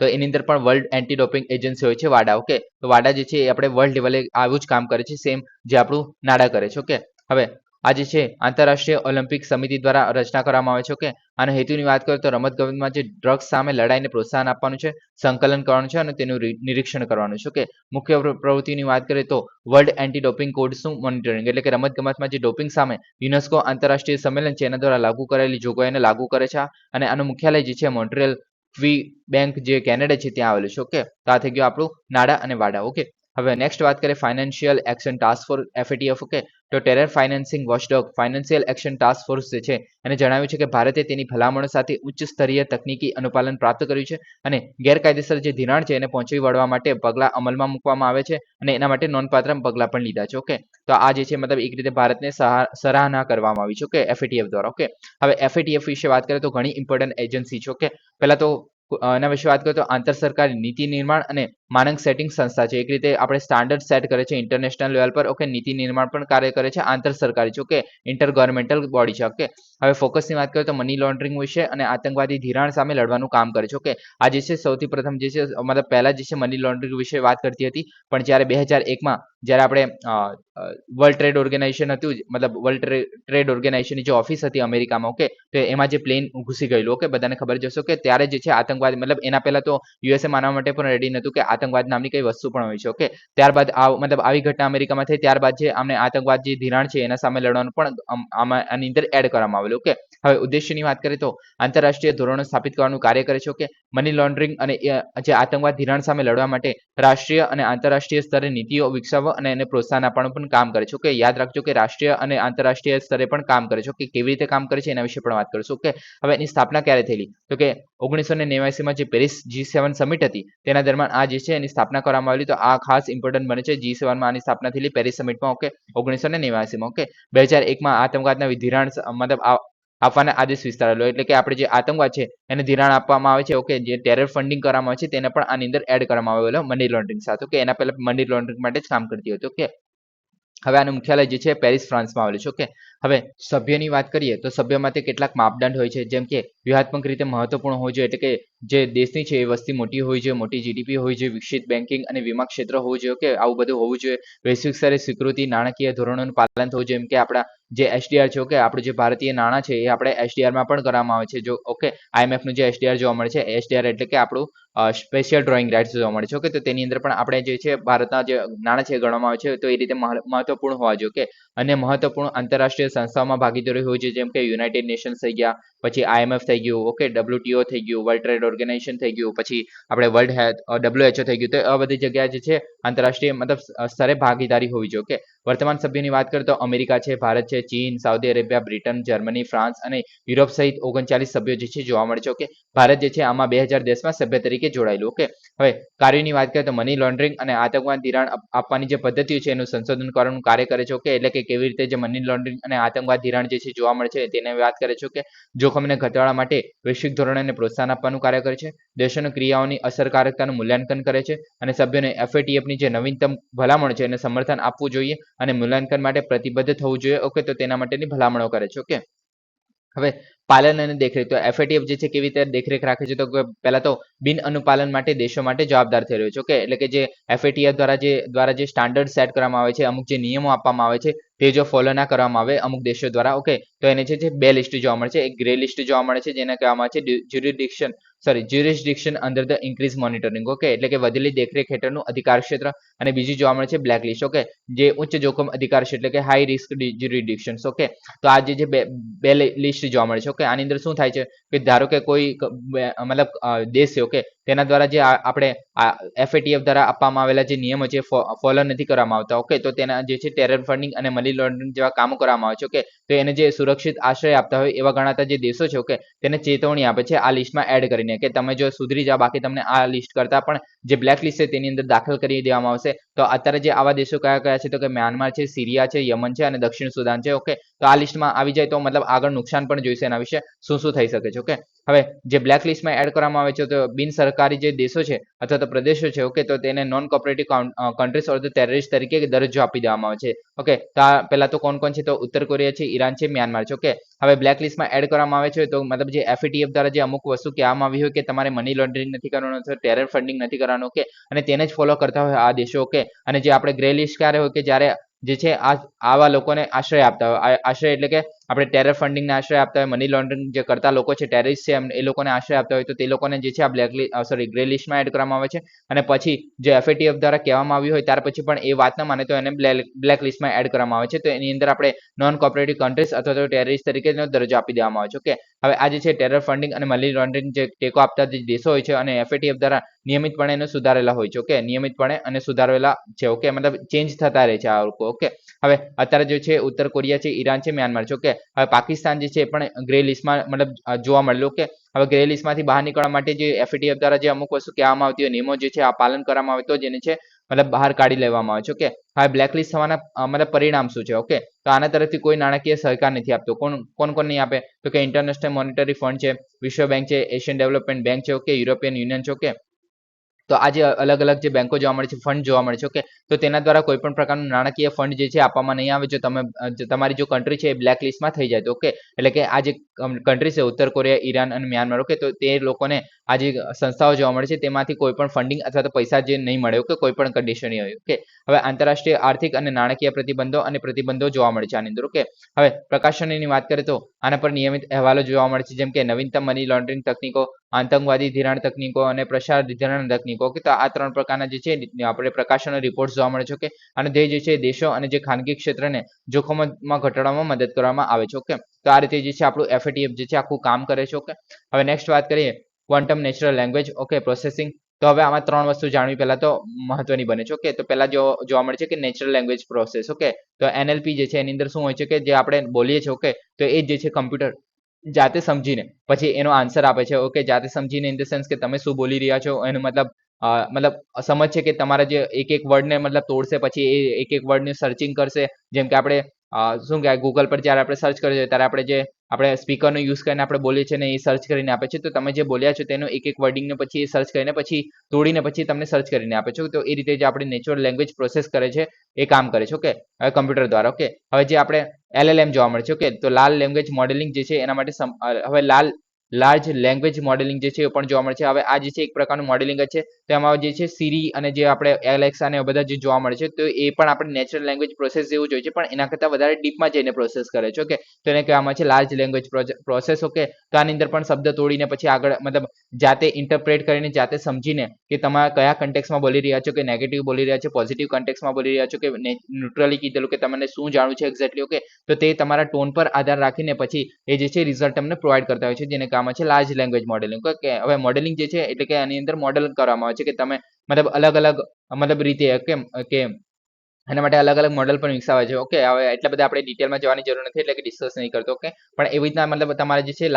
તો એની અંદર પણ વર્લ્ડ એન્ટી ડોપિંગ એજન્સી હોય છે વાડા ઓકે તો વાડા જે છે એ આપણે વર્લ્ડ લેવલે આવું જ કામ કરે છે સેમ જે આપણું નાડા કરે છે ઓકે હવે આ જે છે આંતરરાષ્ટ્રીય ઓલિમ્પિક સમિતિ દ્વારા રચના કરવામાં આવે છે ઓકે અને હેતુની વાત કરીએ તો રમતગમતમાં જે ડ્રગ્સ સામે લડાઈને પ્રોત્સાહન આપવાનું છે સંકલન કરવાનું છે અને તેનું નિરીક્ષણ કરવાનું છે ઓકે મુખ્ય પ્રવૃત્તિની વાત કરીએ તો વર્લ્ડ એન્ટી ડોપિંગ કોડ્સનું મોનિટરિંગ એટલે કે રમતગમતમાં જે ડોપિંગ સામે યુનેસ્કો આંતરરાષ્ટ્રીય સંમેલન છે એના દ્વારા લાગુ કરેલી જોગવાઈઓને લાગુ કરે છે અને આનું મુખ્યાલય જે છે મોન્ટ્રિયલ ફ્રી બેંક જે કેનેડા છે ત્યાં આવેલું છે ઓકે તો આ થઈ ગયું આપણું નાડા અને વાડા ઓકે હવે નેક્સ્ટ વાત કરીએ financial action task force FATF okay તો terror financing watchdog financial action task force જે છે એને જણાવ્યું છે કે ભારતે તેની ભલામણો સાથે ઉચ્ચ સ્તરીય તકનીકી અનુપાલન પ્રાપ્ત કર્યું છે અને ગેરકાયદેસર જે ધિરાણ છે એને પહોંચી વળવા માટે પગલાં અમલમાં મૂકવામાં આવે છે અને એના માટે નોંધપાત્ર પગલાં પણ લીધા છે ઓકે તો આ જે છે મતલબ એક રીતે ભારતને સરાહના કરવામાં આવી છે ઓકે એફએટીએફ દ્વારા ઓકે હવે એફએટીએફ વિશે વાત કરીએ તો ઘણી ઇમ્પોર્ટન્ટ એજન્સી છે ઓકે પહેલા તો એના વિશે વાત કરીએ તો આંતર સરકારી નીતિ નિર્માણ અને માનક સેટિંગ સંસ્થા છે એક રીતે આપણે સ્ટાન્ડર્ડ સેટ કરે છે ઇન્ટરનેશનલ લેવલ પર ઓકે નીતિ નિર્માણ પણ કાર્ય કરે છે આંતર સરકારી છે ઓકે ઇન્ટર ગવર્મેન્ટલ બોડી છે ઓકે હવે ફોકસની વાત કરીએ તો મની લોન્ડરિંગ વિશે અને આતંકવાદી ધિરાણ સામે લડવાનું કામ કરે છે ઓકે આ જે છે સૌથી પ્રથમ જે છે મતલબ પહેલા જે છે મની લોન્ડરિંગ વિશે વાત કરતી હતી પણ જ્યારે 2001માં જ્યારે આપણે વર્લ્ડ ટ્રેડ ઓર્ગેનાઇઝેશન હતું મતલબ વર્લ્ડ ટ્રેડ ઓર્ગેનાઇઝેશનની જે ઓફિસ હતી અમેરિકામાં ઓકે તો એમાં જે પ્લેન ઘૂસી ગયેલું ઓકે બધાને ખબર જશો કે ત્યારે જે છે આતંકવાદ મતલબ એના પહેલા તો યુએસએ માનવા માટે પણ રેડી નહોતું કે આતંકવાદ નામની કઈ વસ્તુ પણ હોય છે ઓકે ત્યારબાદ મતલબ આવી ઘટના અમેરિકામાં થઈ ત્યારબાદ જે અમને આતંકવાદ જે ધિરાણ છે એના સામે લડવાનું પણ આમાં આની અંદર એડ કરવામાં આવેલું ઓકે હવે ઉદ્દેશ્યની વાત કરીએ તો આંતરરાષ્ટ્રીય ધોરણો સ્થાપિત કરવાનું કાર્ય કરે છે ઓકે મની લોન્ડરિંગ અને જે આતંકવાદ ધિરાણ સામે લડવા માટે રાષ્ટ્રીય અને આંતરરાષ્ટ્રીય સ્તરે નીતિઓ વિકસાવવા અને એને પ્રોત્સાહન આપવાનું પણ કામ કરે છે ઓકે યાદ રાખજો કે રાષ્ટ્રીય અને આંતરરાષ્ટ્રીય સ્તરે પણ કામ કરે છે ઓકે કેવી રીતે કામ કરે છે એના વિશે પણ વાત કરીશું ઓકે હવે એની સ્થાપના ક્યારે થયેલી તો કે 1989માં જે પેરિસ G7 સમિટ હતી તેના દરમિયાન આ જે છે એની સ્થાપના કરવામાં આવેલી તો આ ખાસ ઇમ્પોર્ટન્ટ બને છે G7માં આની સ્થાપના થયેલી પેરિસ સમિટમાં ઓકે 1989માં ઓકે 2001માં આતંકવાદના ધિરાણ મતલબ આપવાના આદેશ વિસ્તારેલો, એટલે કે આપણે જે આતંકવાદ છે એને ધિરાણ આપવામાં આવે છે, ઓકે, જે ટેરર ફંડિંગ કરવામાં આવે છે તેને પણ આની અંદર એડ કરવામાં આવેલો મની લોન્ડરિંગ સાથે, ઓકે, એના પહેલા મની લોન્ડરિંગ માટે જ કામ કરતી હતી, ઓકે. હવે આનું મુખ્યાલય જે છે પેરિસ ફ્રાન્સમાં આવેલું છે, ઓકે. હવે સભ્યની વાત કરીએ તો સભ્ય માટે કેટલાક માપદંડ હોય છે, જેમ કે વ્યૂહાત્મક રીતે મહત્વપૂર્ણ હોવું જોઈએ, એટલે કે જે દેશની છે એ વસ્તી મોટી હોવી જોઈએ, મોટી જીડીપી હોવી જોઈએ, વિકસિત બેન્કિંગ અને વીમા ક્ષેત્ર હોવું જોઈએ, ઓકે, આવું બધું હોવું જોઈએ. વૈશ્વિક સ્તરે સ્વીકૃતિ, નાણાકીય ધોરણોનું પાલન થવું જોઈએ, જેમ કે આપણા જે એસડીઆર છે, ઓકે, આપણું જે ભારતીય નાણાં છે એ આપણે એસડીઆરમાં પણ કરવામાં આવે છે, જો ઓકે, આઈએમએફનું જે એસડીઆર જોવા મળે છે, એસડીઆર એટલે કે આપણું સ્પેશિયલ ડ્રોઈંગ રાઇટ્સ જોવા મળે છે, ઓકે, તો તેની અંદર પણ આપણે જે છે ભારતના જે નાણાં છે એ ગણવામાં આવે છે, તો એ રીતે મહત્વપૂર્ણ હોવા જોઈએ, ઓકે. અને મહત્વપૂર્ણ આંતરરાષ્ટ્રીય સંસ્થાઓમાં ભાગીદારી હોવી જોઈએ, જેમ કે યુનાઇટેડ નેશન્સ થઈ ગયા, પછી આઈએમએફ થઈ ગયું, ઓકે, ડબ્લ્યુટીઓ થઈ ગયું, વર્લ્ડ ટ્રેડ ઓર્ગેનાઇઝેશન થઈ ગયું, પછી આપણે વર્લ્ડ હેલ્થ ડબ્લ્યુએચઓ થઈ ગયું, તો આ બધી જગ્યાએ જે છે આંતરરાષ્ટ્રીય મતલબ સ્તરે ભાગીદારી હોવી જોઈએ, ઓકે. વર્તમાન સભ્યની વાત કરીએ તો અમેરિકા છે, ભારત છે, ચીન, Saudi Arabia, Britain, Germany, France અને યુરોપ સહિત 39 સભ્યો જે છે જોવા મળે છે, ઓકે. ભારત જે છે આમાં 2010માં સભ્ય તરીકે જોડાયેલું, ઓકે. હવે કાર્યની વાત કરીએ તો મની લોન્ડરિંગ અને આતંકવાદ ધિરાણ આપવાની જે પદ્ધતિઓ છે એનું સંશોધન કરવાનું કાર્ય કરે છે, ઓકે, એટલે કે કેવી રીતે જે મની લોન્ડરિંગ અને આતંકવાદ ધિરાણ જે છે જોવા મળે છે તેને વાત કરે છે, ઓકે. જોખમને ઘટાડવા માટે વૈશ્વિક ધોરણોને પ્રોત્સાહન આપવાનું કાર્ય કરે છે, દેશોની ક્રિયાઓની અસરકારકતાનું મૂલ્યાંકન કરે છે અને સભ્યોને એફએટીએફની જે નવીનતમ ભલામણ છે એને સમર્થન આપવું જોઈએ અને મૂલ્યાંકન માટે પ્રતિબદ્ધ થવું જોઈએ, ઓકે, તો તેના માટેની ભલામણો કરે છે, ઓકે. હવે પાલન અને દેખરેખ, તો એફએટીએફ જે છે કેવી રીતે દેખરેખ રાખે છે, તો પહેલા તો બિન અનુપાલન માટે દેશો માટે જવાબદાર થઈ રહ્યો છે, ઓકે, એટલે કે જે એફએટીએફ દ્વારા જે સ્ટાન્ડર્ડ સેટ કરવામાં આવે છે, અમુક જે નિયમો આપવામાં આવે છે તે જો ફોલો ના કરવામાં આવે અમુક દેશો દ્વારા, ઓકે, તો એને જે બે લિસ્ટ જોવા મળે છે, એક ગ્રે લિસ્ટ જોવા મળે છે જેને કહેવામાં આવે છે jurisdiction under the increase monitoring, okay, એટલે કે વધેલી દેખરેખ હેઠળનું અધિકાર ક્ષેત્ર, અને બીજી જોવા મળે છે બ્લેક લિસ્ટ, ઓકે, જે ઉચ્ચ જોખમ અધિકાર ક્ષેત્ર, એટલે કે હાઈ રિસ્ક જ્યુરિડિક્શન્સ, ઓકે. તો આ જે બે લિસ્ટ જોવા મળે છે, ઓકે. આની અંદર શું થાય છે કે ધારો કે કોઈ મતલબ દેશ છે, ઓકે, તેના દ્વારા જે આપણે એફએટીએફ દ્વારા આપવામાં આવેલા જે નિયમો છે ફોલો નથી કરવામાં આવતા, ઓકે, તો તેના જે છે ટેરર ફંડિંગ અને મની લોન્ડરિંગ જેવા કામો કરવામાં આવે છે, ઓકે. તો એને જે સુરક્ષિત આશ્રય આપતા હોય એવા ગણાતા જે દેશો છે, ઓકે, તેને ચેતવણી આપે છે આ લિસ્ટમાં એડ કરીને કે તમે જો સુધરી જાઓ, બાકી તમને આ લિસ્ટ કરતા પણ જે બ્લેક લિસ્ટ છે તેની અંદર દાખલ કરી દેવામાં આવશે. તો અત્યારે જે આવા દેશો કયા કયા છે, તો કે મ્યાનમાર છે, સિરિયા છે, યમન છે અને દક્ષિણ સુદાન છે, ઓકે. તો આ લિસ્ટમાં આવી જાય તો મતલબ આગળ નુકસાન પણ જોઈશે એના વિશે શું શું થઈ શકે છે, ઓકે. હવે જે બ્લેક લિસ્ટમાં એડ કરવામાં આવે છે તો બિન સરકારી જે દેશો છે અથવા તો પ્રદેશો છે, ઓકે, તો તેને non cooperative countries or the terrorist તરીકે દરજ્જો આપી દેવામાં આવે છે, ઓકે. તો આ પહેલા તો કોણ કોણ છે, તો ઉત્તર કોરિયા છે, ઈરાન છે, મ્યાનમાર છે, ઓકે. હવે બ્લેક લિસ્ટમાં એડ કરવામાં આવે છે તો મતલબ જે એફએટીએફ દ્વારા જે અમુક વસ્તુ કહેવામાં આવી હોય કે તમારે મની લોન્ડરિંગ નથી કરવાનું અથવા ટેરર ફંડિંગ નથી કરવાનું, ઓકે, અને તેને જ ફોલો કરતા હોય આ દેશો, ઓકે. અને જે આપણે ગ્રે લિસ્ટ ક્યારે હોય કે જ્યારે જે છે આવા લોકોને આશ્રય આપતા હોય, આશ્રય એટલે કે આપણે ટેરર ફંડિંગને આશ્રય આપતા હોય, મની લોન્ડરિંગ જે કરતા લોકો છે, ટેરરિસ્ટ છે, એ લોકોને આશ્રય આપતા હોય તો તે લોકોને જે છે આ ગ્રે લિસ્ટમાં એડ કરવામાં આવે છે. અને પછી જે એફએટીએફ દ્વારા કહેવામાં આવ્યું હોય ત્યાર પછી પણ એ વાત ના માને તો એને બ્લેક લિસ્ટમાં એડ કરવામાં આવે છે. તો એની અંદર આપણે નોન કોઓપરેટિવ કન્ટ્રીઝ અથવા તો ટેરરિસ્ટ તરીકેનો દરજ્જો આપી દેવામાં આવે છે, ઓકે. હવે આ જે છે ટેરર ફંડિંગ અને મની લોન્ડરિંગ જે ટેકો આપતા જે દેશો હોય છે અને એફએટીએફ દ્વારા નિયમિતપણે એને સુધારેલા હોય છે, ઓકે, નિયમિતપણે અને સુધારેલા છે, ઓકે, મતલબ ચેન્જ થતા રહે છે આ લોકો, ઓકે. હવે અત્યારે જે છે ઉત્તર કોરિયા છે, ઈરાન છે, મ્યાનમાર છે, ઓકે. હવે પાકિસ્તાન જે છે એ પણ ગ્રે લિસ્ટમાં મતલબ જોવા મળેલું, ઓકે. હવે ગ્રે લિસ્ટમાંથી બહાર નીકળવા માટે જે એફએટીએફ દ્વારા જે અમુક વસ્તુ કહેવામાં આવતી હોય, નિયમો જે છે આ પાલન કરવામાં આવે તો જેને છે મતલબ બહાર કાઢી લેવામાં આવે છે, ઓકે. હવે બ્લેક લિસ્ટ થવાના મતલબ પરિણામ શું છે, ઓકે. તો આના તરફથી કોઈ નાણાકીય સહકાર નથી આપતો, કોણ નહીં આપે, તો કે ઇન્ટરનેશનલ મોનિટરી ફંડ છે, વિશ્વ બેંક છે, એશિયન ડેવલપમેન્ટ બેંક છે, ઓકે, યુરોપિયન યુનિયન છે, ઓકે. તો આ જે અલગ અલગ જે બેંકો જોવા મળે છે, ફંડ જોવા મળે છે, ઓકે. તો તેના દ્વારા કોઈ પણ પ્રકારનું નાણાકીય ફંડ જે છે આપવામાં નહીં આવે જો તમે તમારી જો કન્ટ્રી છે એ બ્લેક લિસ્ટમાં થઈ જાય તો, ઓકે. એટલે કે આ જે કન્ટ્રી છે ઉત્તર કોરિયા, ઈરાન અને મ્યાનમાર, ઓકે, તો તે લોકોને આ જે સંસ્થાઓ જોવા મળે છે તેમાંથી કોઈ પણ ફંડિંગ અથવા તો પૈસા જે નહીં મળે, ઓકે, કોઈ પણ કન્ડિશન હોય, ઓકે. હવે આંતરરાષ્ટ્રીય આર્થિક અને નાણાકીય પ્રતિબંધો જોવા મળે છે આની અંદર, ઓકે. હવે પ્રકાશનની વાત કરીએ તો આના પર નિયમિત અહેવાલો જોવા મળે છે, જેમ કે નવીનતમ મની લોન્ડરિંગ તકનીકો, આતંકવાદી ધિરાણ તકનીકો અને પ્રસાર ધિરાણ તકનીકો, ઓકે. તો આ 3 પ્રકારના જે છે આપણે પ્રકાશનો રિપોર્ટ જોવા મળે છે, ઓકે. અને તે જે છે દેશો અને જે ખાનગી ક્ષેત્રને જોખમમાં ઘટાડવામાં મદદ કરવામાં આવે છે, ઓકે. તો આ રીતે જે છે આપણું એફએટીએફ જે છે આખું કામ કરે છે, ઓકે. હવે નેક્સ્ટ વાત કરીએ quantum natural language, okay, processing. તો હવે આમાં 3 વસ્તુ જાણવી પહેલા તો મહત્વની બને છે, ઓકે. તો પહેલા જોવા મળે છે કે નેચરલ લેંગ્વેજ પ્રોસેસ, ઓકે. તો એનએલપી જે છે એની અંદર શું હોય છે કે જે આપણે બોલીએ છીએ, ઓકે, તો એ જે છે કમ્પ્યુટર જાતે સમજીને પછી એનો આન્સર આપે છે, ઓકે. જાતે સમજીને ઇન ધ સેન્સ કે તમે શું બોલી રહ્યા છો એનું મતલબ સમજ છે કે તમારા જે એક વર્ડને મતલબ તોડશે, પછી એ એક વર્ડને સર્ચિંગ કરશે, જેમ કે આપણે શું કહેવાય ગૂગલ પર જ્યારે આપણે સર્ચ કરીએ ત્યારે આપણે જે આપણે સ્પીકરનો યુઝ કરીને આપણે બોલીએ છીએ અને એ સર્ચ કરીને આપે છે. તો તમે જે બોલ્યા છો તેનો એક વર્ડિંગને પછી એ સર્ચ કરીને પછી તોડીને પછી તમને સર્ચ કરીને આપે છે. તો એ રીતે જે આપણે નેચરલ લેંગ્વેજ પ્રોસેસ કરે છે એ કામ કરે છે. ઓકે, હવે કમ્પ્યુટર દ્વારા. ઓકે, હવે જે આપણે LLM જોવા મળે છે. ઓકે, તો લાર્જ લેંગ્વેજ મોડેલિંગ જે છે એના માટે હવે લાર્જ લેંગ્વેજ મોડેલિંગ જે છે એ પણ જોવા મળે છે. હવે આ જે છે એક પ્રકારનું મોડેલિંગ જ છે. તેમાં જે છે સીરી અને જે આપણે એલેક્સા ને બધા જે જોવા મળે છે તો એ પણ આપણે નેચરલ લેંગ્વેજ પ્રોસેસ જેવું જોઈએ છે, પણ એના કરતાં વધારે ડીપમાં જઈને પ્રોસેસ કરે છે. ઓકે, તો એને કહેવામાં છે લાર્જ લેંગ્વેજ પ્રોસેસ. ઓકે, તો આની અંદર પણ શબ્દ તોડીને પછી આગળ મતલબ જાતે ઇન્ટરપ્રેટ કરીને જાતે સમજીને કે તમે કયા કન્ટેક્સમાં બોલી રહ્યા છો, કે નેગેટિવ બોલી રહ્યા છો, પોઝિટિવ કન્ટેક્સમાં બોલી રહ્યા છો, કે ન્યુટ્રલી કીધેલું કે તમને શું જાણવું છે એક્ઝેક્ટલી. ઓકે, તો તે તમારા ટોન પર આધાર રાખીને પછી એ જે છે રિઝલ્ટ તમને પ્રોવાઈડ કરતા હોય છે, જેને કહેવામાં છે લાર્જ લેંગ્વેજ મોડેલિંગ. ઓકે, હવે મોડેલિંગ જે છે એટલે કે આની અંદર મોડેલ કરવામાં આવે છે કે તમે મતલબ અલગ અલગ મતલબ રીતે કે એના માટે અલગ અલગ મોડેલ પણ વિકસાવે છે. ઓકે, હવે એટલા બધા આપણે ડિટેલમાં જવાની જરૂર નથી એટલે કે ડિસ્કસ નહીં કરતો. ઓકે, પણ એવી રીતના મતલબ તમારે જે છે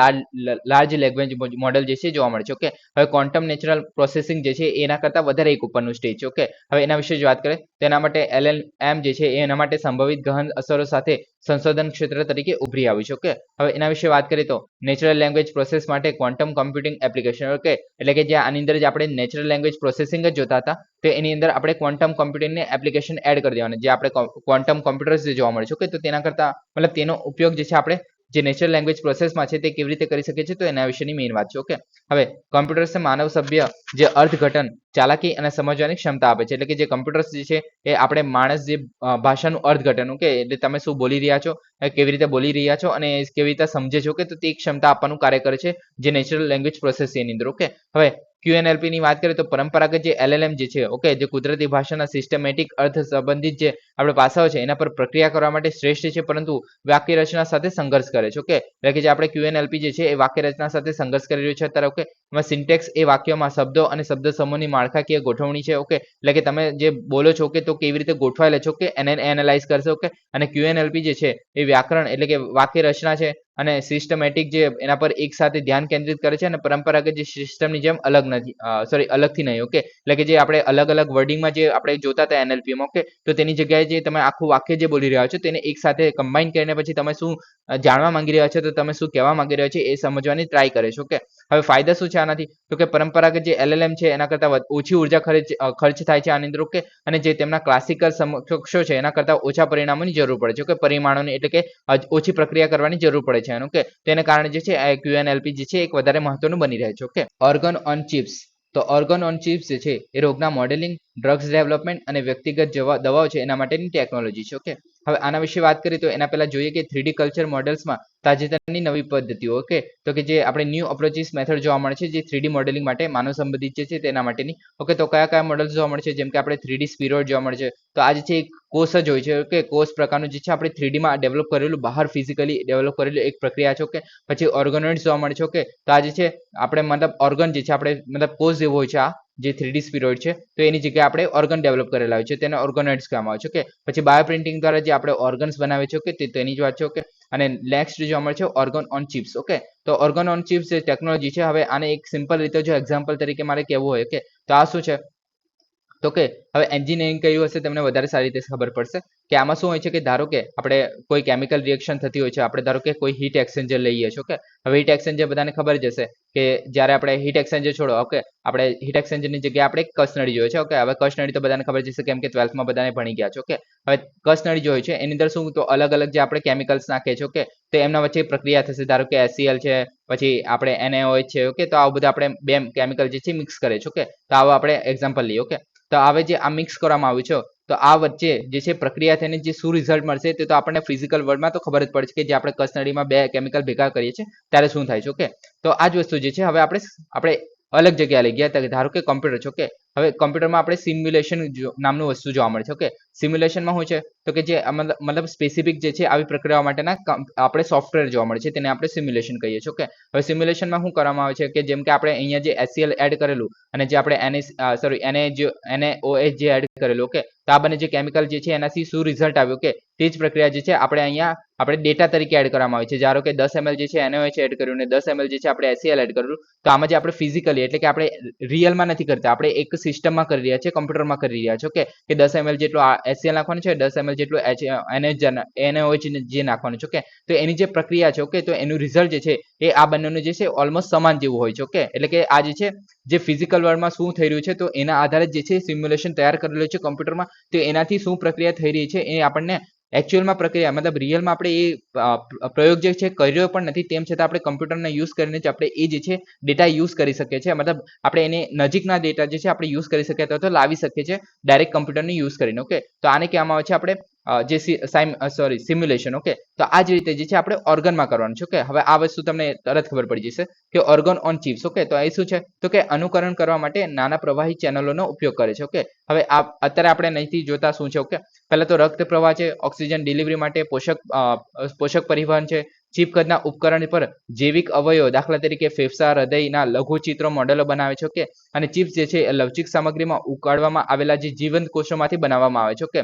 લાર્જ લેંગ્વેજ મોડેલ જે છે જોવા મળે છે. ઓકે, હવે ક્વોન્ટમ નેચરલ પ્રોસેસિંગ જે છે એના કરતાં વધારે એક ઉપરનું સ્ટેજ છે. ઓકે, હવે એના વિશે જ વાત કરીએ તેના માટે LLM જે છે એના માટે સંભવિત ગહન અસરો સાથે સંશોધન ક્ષેત્ર તરીકે ઉભરી આવ્યું છે. ઓકે, હવે એના વિશે વાત કરીએ તો નેચરલ લેંગ્વેજ પ્રોસેસ માટે ક્વોન્ટમ કમ્પ્યુટિંગ એપ્લિકેશન. ઓકે, એટલે કે જે આની અંદર જ આપણે નેચરલ લેંગ્વેજ પ્રોસેસિંગ જ જોતા હતા તો એની અંદર આપણે ક્વોન્ટમ કમ્પ્યુટિંગની એપ્લિકેશન એડ કરી દેવાની, જે આપણે ક્વોન્ટમ કોમ્પ્યુટર્સ જે જોવા મળે છે. ઓકે, તો તેના કરતાં મતલબ તેનો ઉપયોગ જે છે આપણે જે નેચરલ લેંગ્વેજ પ્રોસેસમાં છે તે કેવી રીતે કરી શકીએ છીએ તો એના વિશેની મેઇન વાત છે. ઓકે, હવે કોમ્પ્યુટર્સને માનવ સભ્ય જે અર્થઘટન, ચાલાકી અને સમજવાની ક્ષમતા આપે છે. એટલે કે જે કમ્પ્યુટર્સ જે છે એ આપણે માણસ જે ભાષાનું અર્થઘટન, ઓકે, એટલે તમે શું બોલી રહ્યા છો, કેવી રીતે બોલી રહ્યા છો અને કેવી રીતે સમજે છો કે તો તે ક્ષમતા આપવાનું કાર્ય કરે છે જે નેચરલ લેંગ્વેજ પ્રોસેસ એની અંદર. ઓકે, હવે QNLP ની વાત કરીએ તો પરંપરાગત જે LLM જે છે, ઓકે, જે કુદરતી ભાષાના સિસ્ટમેટિક અર્થ સંબંધિત જે આપણે પાસાઓ છે એના પર પ્રક્રિયા કરવા માટે શ્રેષ્ઠ છે, પરંતુ વાક્ય રચના સાથે સંઘર્ષ કરે છે. ઓકે, એટલે કે જે આપણે QNLP જે છે એ વાક્ય રચના સાથે સંઘર્ષ કરી રહ્યું છે અત્યારે. ઓકે, એમાં સિન્ટેક્સ એ વાક્યમાં શબ્દો અને શબ્દ સમૂહની માળખાકીય ગોઠવણી છે. ઓકે, એટલે કે તમે જે બોલો છો કે તો કેવી રીતે ગોઠવાયેલા છો કે એને એનાલાઇઝ કરશે. ઓકે, અને QNLP જે છે એ વ્યાકરણ એટલે કે વાક્ય રચના છે અને સિસ્ટમેટિક જે એના પર એક સાથે ધ્યાન કેન્દ્રિત કરે છે અને પરંપરાગત જે સિસ્ટમની જેમ અલગ નથી, અલગથી નહીં. ઓકે, એટલે કે જે આપણે અલગ અલગ વર્ડિંગમાં જે આપણે જોતા હતા NLP માં. ઓકે, તો તેની જગ્યાએ જે તમે આખું વાક્ય જે બોલી રહ્યા છો તેને એક સાથે કમ્બાઈન કરીને પછી તમે શું જાણવા માંગી રહ્યા છો તો તમે શું કહેવા માંગી રહ્યા છો એ સમજવાની ટ્રાય કરે છે. ઓકે, હવે ફાયદા શું છે આનાથી તો કે પરંપરાગત જે LLM છે એના કરતાં ઓછી ઉર્જા ખર્ચ થાય છે આની અંદર. ઓકે, અને જે તેમના ક્લાસિકલ સમકક્ષો છે એના કરતાં ઓછા પરિણામોની જરૂર પડે છે. ઓકે, પરિમાણોની એટલે કે ઓછી પ્રક્રિયા કરવાની જરૂર પડે છે. ઓકે, તેને કારણે જે છે QNLP જે છે એક વધારે મહત્વનું બની રહે છે. Okay, organ on chips. તો ઓર્ગન ઓન ચિપ્સ જે છે એ રોગના મોડેલિંગ, ડ્રગ્સ ડેવલપમેન્ટ અને વ્યક્તિગત દવાઓ છે એના માટેની ટેકનોલોજી છે. ઓકે, હવે આના વિશે વાત કરીએ તો એના પહેલા જોઈએ કે 3D કલ્ચર મોડેલ્સમાં તાજેતરની નવી પદ્ધતિઓ. ઓકે, તો કે જે આપણે ન્યૂ અપ્રોચીસ મેથડ જોવા મળે છે જે 3D મોડેલિંગ માટે માનવ સંબંધિત જે છે તેના માટેની. ઓકે, તો કયા કયા મોડલ્સ જોવા મળે છે જેમ કે આપણે 3D સ્પિરોઇડ જોવા મળે છે. તો આ જે છે એક કોષ જ હોય છે. ઓકે, કોષ પ્રકારનું જે છે આપણે 3D માં ડેવલપ કરેલું, બહાર ફિઝિકલી ડેવલપ કરેલું એક પ્રક્રિયા છે. ઓકે, પછી ઓર્ગનોઇડ્સ જોવા મળે છે. ઓકે, તો આ જે છે આપણે મતલબ ઓર્ગન જે છે આપણે મતલબ કોષ જેવો હોય છે આ જે 3D સ્પિરોઇડ છે તો એની જગ્યાએ આપણે ઓર્ગન ડેવલપ કરેલા હોય છે તેને ઓર્ગનોઇડ્સ કહેવામાં આવે છે. ઓકે, પછી બાયોપ્રિન્ટિંગ દ્વારા જે આપણે ઓર્ગન્સ બનાવે છે. ઓકે, તેની જ વાત છે. ઓકે, અને નેક્સ્ટ જોવા મળે છે ઓર્ગન ઓન ચિપ્સ. ઓકે, તો ઓર્ગન ઓન ચિપ્સ જે ટેકનોલોજી છે, હવે આને એક સિમ્પલ રીતે જો એક્ઝામ્પલ તરીકે મારે કહેવું હોય કે તો આ શું છે તો કે હવે એન્જિનિયરિંગ કર્યું હશે તમને વધારે સારી રીતે ખબર પડશે કે આમાં શું હોય છે કે ધારો કે આપણે કોઈ કેમિકલ રિએક્શન થતી હોય છે, આપણે ધારો કે કોઈ હીટ એક્સચેન્જર લઈએ છીએ. ઓકે, હવે હીટ એક્સચેન્જર બધાને ખબર જ હશે કે જ્યારે આપણે હીટ એક્સચેન્જર છોડો. ઓકે, આપણે હીટ એક્સચેન્જરની જગ્યાએ આપણે કસનળી જોઈએ છે. ઓકે, હવે કસનળી તો બધાને ખબર જ હશે કેમ કે 12thમાં બધાને ભણી ગયા છે. ઓકે, હવે કસનળી જોઈએ છે એની અંદર શું તો અલગ અલગ જે આપણે કેમિકલ્સ નાખીએ છીએ. ઓકે, તો એમના વચ્ચે પ્રક્રિયા થશે. ધારો કે HCl છે, પછી આપણે NaOH છે. ઓકે, તો આવું બધા આપણે બે કેમિકલ જે છે મિક્સ કરે છે. ઓકે, તો આવો આપણે એક્ઝામ્પલ લઈએ. ઓકે, તો હવે જે આ મિક્સ કરવામાં આવ્યું છે તો આ વચ્ચે જે છે પ્રક્રિયા થઈને જે શું રિઝલ્ટ મળશે તે તો આપણને ફિઝિકલ વર્લ્ડમાં તો ખબર જ પડે છે કે જે આપણે કસનળીમાં બે કેમિકલ ભેગા કરીએ છીએ ત્યારે શું થાય છે. ઓકે, તો આ જ વસ્તુ જે છે હવે આપણે અલગ જગ્યાએ લઈ ગયા. ધારો કે કોમ્પ્યુટર છે. ઓકે, હવે કોમ્પ્યુટરમાં આપણે સિમ્યુલેશન નામનું વસ્તુ જોવા મળે છે. ઓકે, સિમ્યુલેશનમાં શું છે તો કે જે મતલબ સ્પેસિફિક જે છે આવી પ્રક્રિયાઓ માટેના આપણે સોફ્ટવેર જોવા મળે છે તેને આપણે સિમ્યુલેશન કહીએ છીએ. ઓકે, હવે સિમ્યુલેશનમાં શું કરવામાં આવે છે કે જેમ કે આપણે અહીંયા જે HCl એડ કરેલું અને જે આપણે NaOH જે એડ કરેલું. ઓકે, તો આ બંને જે કેમિકલ જે છે એનાથી શું રિઝલ્ટ આવ્યું કે તે જ પ્રક્રિયા જે છે આપણે અહીંયા આપણે ડેટા તરીકે એડ કરવામાં આવે છે. ધારો કે 10 ml જે છે NaOH એડ કર્યું અને 10 ml જે છે આપણે HCl એડ કર્યું, તો આમાં જે આપણે ફિઝિકલી એટલે કે આપણે રિયલમાં નથી કરતા, આપણે એક સિસ્ટમમાં કરી રહ્યા છીએ, કમ્પ્યુટરમાં કરી રહ્યા છે. ઓકે, કે 10 ml જેટલું HCl નાખવાનું છે, 10 ml જેટલું NaOH જે નાખવાનું છે. ઓકે, તો એની જે પ્રક્રિયા છે, ઓકે, તો એનું રિઝલ્ટ જે છે એ આ બંનેનું જે છે ઓલમોસ્ટ સમાન જેવું હોય છે. ઓકે, એટલે કે આ જે છે જે ફિઝિકલ વર્લ્ડમાં શું થઈ રહ્યું છે તો એના આધારે જે છે સિમ્યુલેશન તૈયાર કરેલું છે કમ્પ્યુટરમાં, તો એનાથી શું પ્રક્રિયા થઈ રહી છે એ આપણને એકચ્યુઅલમાં પ્રક્રિયા મતલબ રિયલમાં આપણે એ પ્રયોગ જે છે કર્યો પણ નથી, તેમ છતાં આપણે કમ્પ્યુટરને યુઝ કરીને જ આપણે એ જે છે ડેટા યુઝ કરી શકીએ છીએ. મતલબ આપણે એને નજીકના ડેટા જે છે આપણે યુઝ કરી શકીએ અથવા તો લાવી શકીએ છીએ ડાયરેક્ટ કમ્પ્યુટરને યુઝ કરીને. ઓકે, તો આને કહેવામાં આવે છે આપણે જે સિમ્યુલેશન. ઓકે, તો આ જ રીતે જે છે આપણે ઓર્ગનમાં કરવાનું છે. ઓકે, હવે આ વસ્તુ તમને તરત ખબર પડી જશે કે ઓર્ગન ઓન ચિપ્સ. ઓકે, તો એ શું છે તો કે અનુકરણ કરવા માટે નાના પ્રવાહી ચેનલોનો ઉપયોગ કરે છે. ઓકે, હવે આ અત્યારે આપણે અહીંથી જોતા શું છે. ઓકે, પહેલા તો રક્ત પ્રવાહ છે, ઓક્સિજન ડિલિવરી માટે પોષક પરિવહન છે, ચિપ કદના ઉપકરણ પર જૈવિક અવયવો દાખલા તરીકે ફેફસા, હૃદયના લઘુચિત્રો મોડેલો બનાવે છે. ઓકે, અને ચિપ્સ જે છે લવચિક સામગ્રીમાં ઉકાળવામાં આવેલા જે જીવંત કોષોમાંથી બનાવવામાં આવે છે. ઓકે,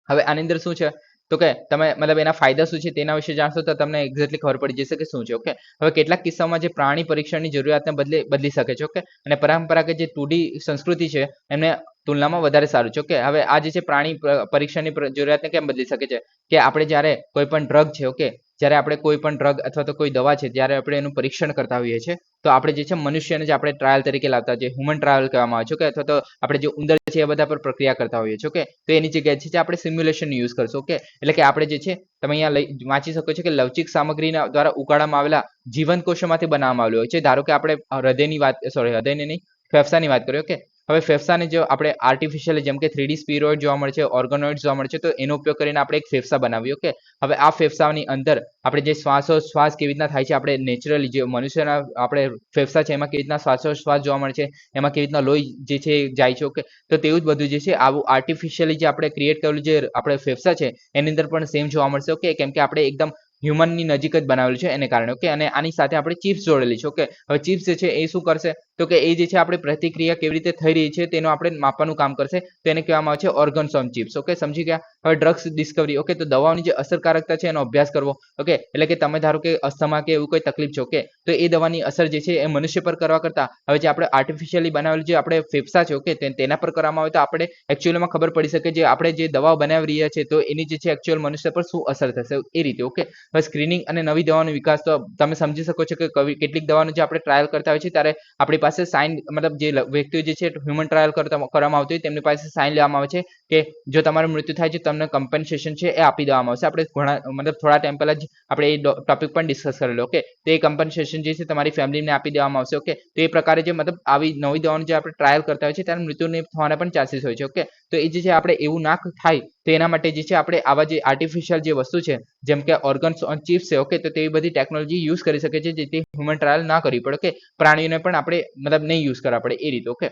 હવે આની અંદર શું છે તો કે તમે મતલબ એના ફાયદા શું છે તેના વિશે જાણશો તો તમને એક્ઝેક્ટલી ખબર પડી જશે કે શું છે. ઓકે, હવે કેટલાક કિસ્સામાં જે પ્રાણી પરીક્ષણની જરૂરિયાતને બદલી શકે છે. ઓકે, અને પરંપરાગત જે 2D સંસ્કૃતિ છે એમને તુલનામાં વધારે સારું છે. ઓકે, હવે આ જે છે પ્રાણી પરીક્ષણની જરૂરિયાતને કેમ બદલી શકે છે કે આપણે જ્યારે કોઈ પણ ડ્રગ છે, ઓકે, જ્યારે આપણે કોઈ પણ ડ્રગ અથવા તો કોઈ દવા છે જ્યારે આપણે એનું પરીક્ષણ કરતા હોઈએ છીએ તો આપણે જે છે મનુષ્યને જ આપણે ટ્રાયલ તરીકે લાવતા જે હ્યુમન ટ્રાયલ કહેવામાં આવે છે. ઓકે, અથવા તો આપણે જે ઉંદર છે એ બધા પર પ્રક્રિયા કરતા હોઈએ છીએ. ઓકે, તો એની જગ્યાએ છે આપણે સિમ્યુલેશન યુઝ કરશું. ઓકે, એટલે કે આપણે જે છે તમે અહીંયા વાંચી શકો છો કે લવચિક સામગ્રીના દ્વારા ઉગાડવામાં આવેલા જીવંત કોષોમાંથી બનાવવામાં આવેલું હોય છે. ધારો કે આપણે હૃદયની નહીં, ફેફસાની વાત કરીએ. ઓકે, હવે ફેફસાને જો આપણે આર્ટિફિશિયલી જેમ કે 3D સ્પીરોઇડ જોવા મળે છે, ઓર્ગનોઇડ જોવા મળે છે, તો એનો ઉપયોગ કરીને આપણે એક ફેફસા બનાવીએ. ઓકે, હવે આ ફેફસાની અંદર આપણે જે શ્વાસ કેવી રીતના થાય છે, આપણે નેચરલી જે મનુષ્યના આપણે ફેફસા છે એમાં કેવી રીતના શ્વાસ જોવા મળે છે, એમાં કેવી રીતના લોહી જે છે જાય છે. ઓકે, તો તેવું જ બધું જે છે આવું આર્ટિફિશિયલી જે આપણે ક્રિએટ કરેલું જે આપણે ફેફસા છે એની અંદર પણ સેમ જોવા મળશે. ઓકે, કેમ કે આપણે એકદમ હ્યુમનની નજીક જ બનાવેલું છે એને કારણે. ઓકે, અને આની સાથે આપણે ચિપ્સ જોડેલી છે. ઓકે, હવે ચિપ્સ જે છે એ શું કરશે તો કે એ જે છે આપણે પ્રતિક્રિયા કેવી રીતે થઈ રહી છે તેનું આપણે માપવાનું કામ કરશે, તો એને કહેવામાં આવે છે ઓર્ગન્સ ઓન ચિપ્સ. ઓકે, સમજી ગયા. હવે ડ્રગ્સ ડિસ્કવરી. ઓકે, તો દવાઓની જે અસરકારકતા છે એનો અભ્યાસ કરવો. ઓકે, એટલે કે તમે ધારો કે અસ્થમા કે એવું કોઈ તકલીફ છે. ઓકે, તો એ દવાની અસર જે છે એ મનુષ્ય પર કરવા કરતા હવે જે આપણે આર્ટિફિશિયલી બનાવેલું જે આપણે ફેફસા છે, ઓકે, તેના પર કરવામાં આવે તો આપણે એકચ્યુઅલમાં ખબર પડી શકે જે આપણે જે દવાઓ બનાવી રહ્યા છે તો એની જે છે એકચ્યુઅલ મનુષ્ય પર શું અસર થશે એ રીતે. ઓકે, હવે સ્ક્રીનિંગ અને નવી દવાનો વિકાસ તો તમે સમજી શકો છો કે કેટલીક દવાનો જે આપણે ટ્રાયલ કરતા હોય છે ત્યારે આપણી પાસે સાઇન મતલબ જે વ્યક્તિઓ જે છે હ્યુમન ટ્રાયલ કરવામાં આવતી હોય તેમની પાસે સાઇન લેવામાં આવે છે કે જો તમારું મૃત્યુ થાય છે તમને કમ્પન્સેશન છે એ આપી દેવામાં આવશે. આપણે ઘણા મતલબ થોડા ટાઈમ પહેલા જ આપણે એ ટોપિક પણ ડિસ્કસ કરેલો. ઓકે, તો એ કમ્પન્સેશન જે છે તમારી ફેમિલીને આપી દેવામાં આવશે. ઓકે, તો એ પ્રકારે જે મતલબ આવી નવી દવાનું જે આપણે ટ્રાયલ કરતા હોય છે ત્યારે મૃત્યુને થવાના પણ ચાન્સીસ હોય છે. ઓકે, તો એ જે છે આપણે એવું ના થાય તો એના માટે જે છે આપણે આવા જે આર્ટિફિશિયલ જે વસ્તુ છે જેમ કે ઓર્ગન્સ ઓન ચિપ્સ છે. ઓકે, તો તેવી બધી ટેકનોલોજી યુઝ કરી શકે છે જેથી હ્યુમન ટ્રાયલ ના કરવી પડે. ઓકે, પ્રાણીઓને પણ આપણે મતલબ નહીં યુઝ કરવા પડે એ રીતે. ઓકે,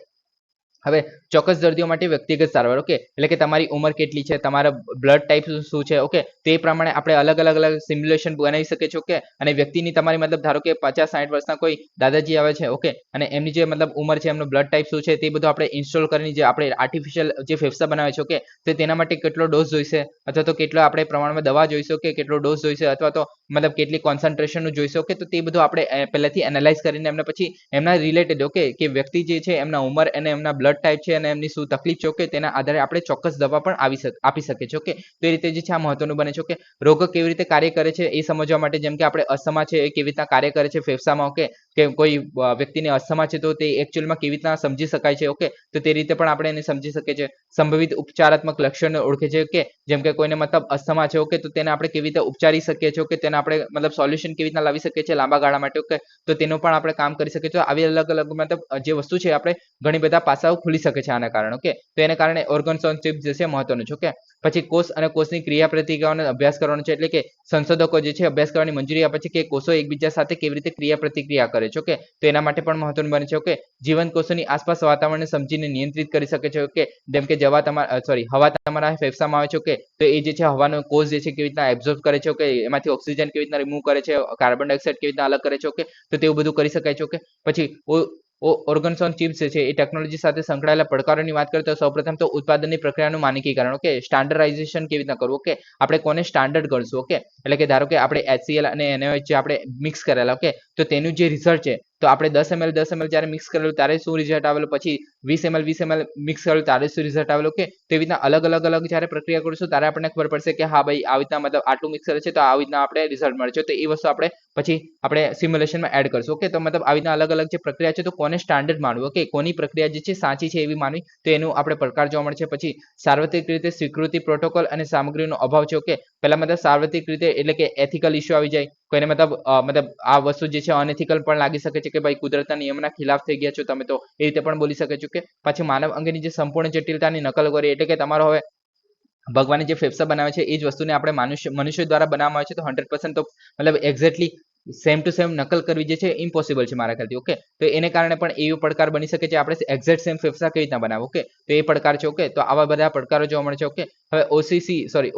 હવે ચોક્કસ દર્દીઓ માટે વ્યક્તિગત સારવાર. ઓકે, એટલે કે તમારી ઉંમર કેટલી છે, તમારા બ્લડ ટાઈપ શું છે. ઓકે, તે પ્રમાણે આપણે અલગ અલગ સિમ્યુલેશન બનાવી શકીએ છીએ. ઓકે, અને વ્યક્તિની તમારી મતલબ ધારો કે 50-60 વર્ષના કોઈ દાદાજી આવે છે. ઓકે, અને એમની જે મતલબ ઉંમર છે, એમનું બ્લડ ટાઈપ શું છે તે બધું આપણે ઇન્સ્ટોલ કરીને જે આપણે આર્ટિફિશિયલ જે ફેફસા બનાવે છે. ઓકે, તો તેના માટે કેટલો ડોઝ જોઈશે અથવા તો કેટલો આપણે પ્રમાણમાં દવા જોઈશે. ઓકે, કેટલો ડોઝ જોઈશે અથવા તો મતલબ કેટલી કોન્સન્ટ્રેશનનું જોઈશે. ઓકે, તો તે બધું આપણે પહેલાથી એનાલાઇઝ કરીને એમને પછી એમના રિલેટેડ. ઓકે, કે વ્યક્તિ જે છે એમના ઉંમર અને એમના બ્લડ ટાઈપ છે અને એમની શું તકલીફ છે. ઓકે, તેના આધારે આપણે ચોક્કસ દવા પણ આપી શકીએ છીએ. ઓકે, તો એ રીતે જે છે આ મહત્વનું બને છે. ઓકે, રોગ કેવી રીતે કાર્ય કરે છે એ સમજવા માટે જેમ કે આપણે અસ્થમા છે એ કેવી રીતના કાર્ય કરે છે ફેફસામાં. ઓકે, કે કોઈ વ્યક્તિને અસ્થમા છે તો તે એકચ્યુઅલમાં કેવી રીતના સમજી શકાય છે. ઓકે, તો તે રીતે પણ આપણે એને સમજી શકીએ છીએ. સંભવિત ઉપચારાત્મક લક્ષણો ઓળખે છે. ઓકે, જેમ કે કોઈને મતલબ અસ્થમા છે. ઓકે, તો તેને આપણે કેવી રીતે ઉપચારી શકીએ છીએ. ઓકે, તેને આપણે મતલબ સોલ્યુશન કેવી રીતના લાવી શકીએ છીએ લાંબા ગાળા માટે. ઓકે, તો તેનું પણ આપણે કામ કરી શકીએ છીએ. આવી અલગ મતલબ જે વસ્તુ છે આપણે ઘણી બધા પાસાઓ ખુલી શકે છે આના કારણે. ઓકે, તો એને કારણે ઓર્ગન્સ ઓન ચિપ્સ જે છે મહત્વનું છે. ઓકે, પછી કોષ અને કોષની ક્રિયાપ્રતિક્રિયાઓનો અભ્યાસ કરવાનો છે. એટલે કે સંશોધકો જે છે અભ્યાસ કરવાની મંજૂરી આપે છે કે કોષો એકબીજા સાથે કેવી રીતે ક્રિયાપ્રતિક્રિયા કરે છે. ઓકે, તો એના માટે પણ મહત્વનું બને છે. ઓકે, જીવંત કોષોની આસપાસ વાતાવરણને સમજીને નિયંત્રિત કરી શકે છે. ઓકે, જેમ કે હવા તમારા ફેફસામાં આવે છે. ઓકે, તો એ જે છે હવાનો કોષ જે છે કેવી રીતના એબ્ઝોર્બ કરે છે. ઓકે, એમાંથી ઓક્સિજન કેવી રીતના રિમૂવ કરે છે, કાર્બન ડાયોક્સાઇડ કેવી રીતના અલગ કરે છે. ઓકે, તો તેવું બધું કરી શકાય છે. ઓકે, પછી ઓર્ગન્સ ઓન ચિપ્સ છે એ ટેકનોલોજી સાથે સંકળાયેલા પડકારોની વાત કરીએ તો સૌપ્રથમ તો ઉત્પાદનની પ્રક્રિયાનું માનકીકરણ. ઓકે, સ્ટાન્ડર્ડાઇઝેશન કેવી રીતના કરવું. ઓકે, આપણે કોને સ્ટાન્ડર્ડ કરશું. ઓકે, એટલે કે ધારો કે આપણે HCl અને NaOH જે આપણે મિક્સ કરેલા, ઓકે, તો તેનું જે રિઝલ્ટ છે તો આપણે 10 ml જ્યારે મિક્સ કરેલું ત્યારે શું રિઝલ્ટ આવેલું, પછી 20 ml મિક્સ કરેલું ત્યારે શું રિઝલ્ટ આવેલું. ઓકે, તેવી રીતના અલગ જ્યારે પ્રક્રિયા કરીશું ત્યારે આપણને ખબર પડશે કે હા ભાઈ આવી રીતના મતલબ આટલું મિક્સ કરે છે તો આવી રીતના આપણે રિઝલ્ટ મળે છે. તો એ વસ્તુ આપણે પછી આપણે સિમ્યુલેશનમાં એડ કરશું. ઓકે, તો મતલબ આવી રીતના અલગ જે પ્રક્રિયા છે તો કોને સ્ટાન્ડર્ડ માનવું. ઓકે, કોની પ્રક્રિયા જે છે સાચી છે એવી માનવી, તો એનું આપણે પડકાર જોવા મળે છે. પછી સાર્વત્રિક રીતે સ્વીકૃતિ પ્રોટોકોલ અને સામગ્રીનો અભાવ છે. ઓકે, પહેલા મતલબ સાર્વત્રિક રીતે એટલે કે એથિકલ ઇસ્યુ આવી જાય, કોઈને મતલબ આ વસ્તુ જે છે અનએથિકલ પણ લાગી શકે છે કે ભાઈ કુદરતના નિયમના ખિલાફ થઈ ગયા છો તમે, તો એ રીતે પણ બોલી શકે છો. કે પછી માનવ અંગની જે સંપૂર્ણ જટિલતાની નકલ કરી, એટલે કે તમારો હવે ભગવાને જે ફેફસા બનાવે છે એ જ વસ્તુને આપણે મનુષ્ય દ્વારા બનાવવામાં આવે છે, તો 100% તો મતલબ એક્ઝેક્ટલી સેમ ટુ સેમ નકલ કરવી જે છે ઇમ્પોસિબલ છે મારા ખ્યાલથી. ઓકે, તો એને કારણે પણ એવો પડકાર બની શકે છે આપણે એક્ઝેક્ટ સેમ ફેફસા કેવી રીતના બનાવો. ઓકે, તો એ પડકાર છે. ઓકે, તો આવા બધા પડકારો જોવા મળે છે. ઓકે, હવે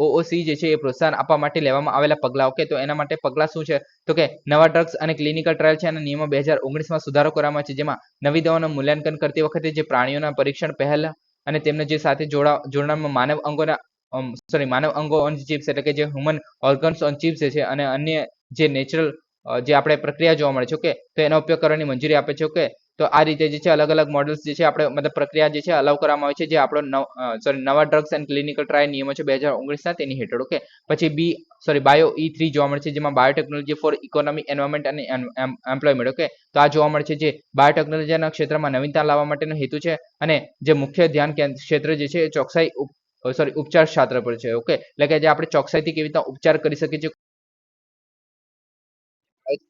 OOC જે છે એ પ્રોત્સાહન આપવા માટે લેવામાં આવેલા પગલાં. ઓકે, તો એના માટે પગલાં શું છે, તો કે નવા ડ્રગ્સ અને ક્લિનિકલ ટ્રાયલ છે અને નિયમો 2019માં સુધારો કરવામાં છે, જેમાં નવી દવાનું મૂલ્યાંકન કરતી વખતે જે પ્રાણીઓના પરીક્ષણ પહેલા અને તેમને જે સાથે જોડાણમાં માનવ અંગો ઓન ચિપ્સ એટલે કે જે હ્યુમન ઓર્ગન્સ ઓન ચિપ્સ છે અને અન્ય જે નેચરલ જે આપણે પ્રક્રિયા જોવા મળે છે. ઓકે, તો એનો ઉપયોગ કરવાની મંજૂરી આપે છે. ઓકે, તો આ રીતે જે છે અલગ મોડલ્સ જે છે આપણે મતલબ પ્રક્રિયા જે છે અલાઉ કરવામાં આવે છે, જે આપણો નવા ડ્રગ્સ એન્ડ ક્લિનિકલ ટ્રાયલ નિયમો છે 2019ના તેની હેઠળ. ઓકે, પછી બાયો E3 જોવા મળે છે, જેમાં બાયોટેકનોલોજી ફોર ઇકોનોમી, એન્વાયરમેન્ટ અને એમ્પ્લોયમેન્ટ. ઓકે, તો આ જોવા મળે છે જે બાયોટેકનોલોજીના ક્ષેત્રમાં નવીનતા લાવવા માટેનો હેતુ છે અને જે મુખ્ય ધ્યાન ક્ષેત્ર જે છે એ ઉપચાર શાસ્ત્ર પર છે. ઓકે, એટલે કે જે આપણે ચોકસાઈથી કેવી રીતના ઉપચાર કરી શકીએ છીએ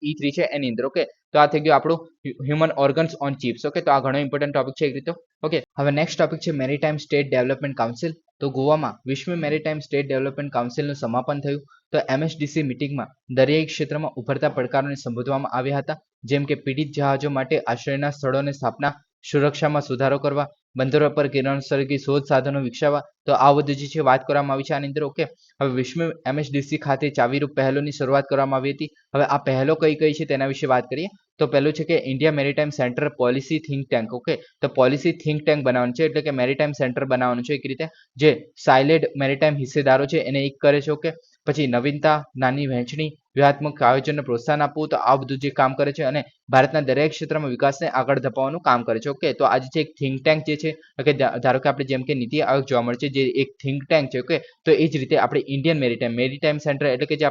E3 છે એની અંદર. ઓકે, તો આ થઈ ગયું આપણું human organs on chips. Okay, તો આ ઘણો ઇમ્પોર્ટન્ટ ટોપિક છે એક રીતે. ઓકે, હવે નેક્સ્ટ ટોપિક છે મેરીટાઈમ સ્ટેટ ડેવલપમેન્ટ કાઉન્સિલ. તો ગોવામાં વિશ્વ મેરીટાઈમ સ્ટેટ ડેવલપમેન્ટ કાઉન્સિલનું સમાપન થયું. તો MSDC મિટિંગમાં દરિયાઈ ક્ષેત્રમાં ઉભરતા પડકારોને સંબોધવામાં આવ્યા હતા, જેમ કે પીડિત જહાજો માટે આશ્રયના સ્થળોની સ્થાપના, સુરક્ષામાં સુધારો કરવા, બંદરો પર કિરણોત્સર્ગી શોધ સાધનો વિકસાવવા. તો આ બધું જે છે વાત કરવામાં આવી છે આની અંદર. ઓકે, હવે વિશ્વ MSDC ખાતે ચાવીરૂપ પહેલોની શરૂઆત કરવામાં આવી હતી. હવે આ પહેલો કઈ છે તેના વિશે વાત કરીએ. તો પહેલું છે કે India maritime centre policy think tank. Okay, તો પોલિસી થિંક ટેન્ક બનાવવાનું છે, એટલે કે મેરીટાઈમ સેન્ટર બનાવવાનું છે એક રીતે, જે સાયલેડ મેરીટાઈમ હિસ્સેદારો છે એને એક કરે છે. ઓકે, પછી નવીનતા, નાની વહેંચણી, વ્યૂહાત્મક આયોજનને પ્રોત્સાહન આપવું, તો આ બધું જે કામ કરે છે અને ભારતના દરેક ક્ષેત્રમાં વિકાસને આગળ ધપાવવાનું કામ કરે છે. ઓકે, તો આજે છે એક થિંક ટેન્ક જે છે, કે ધારો કે આપણે જેમ કે નીતિ આયોગ જોવા મળે છે જે એક થિંક ટેન્ક છે. ઓકે, તો એ જ રીતે આપણે ઇન્ડિયન મેરીટાઈમ સેન્ટર એટલે કે જે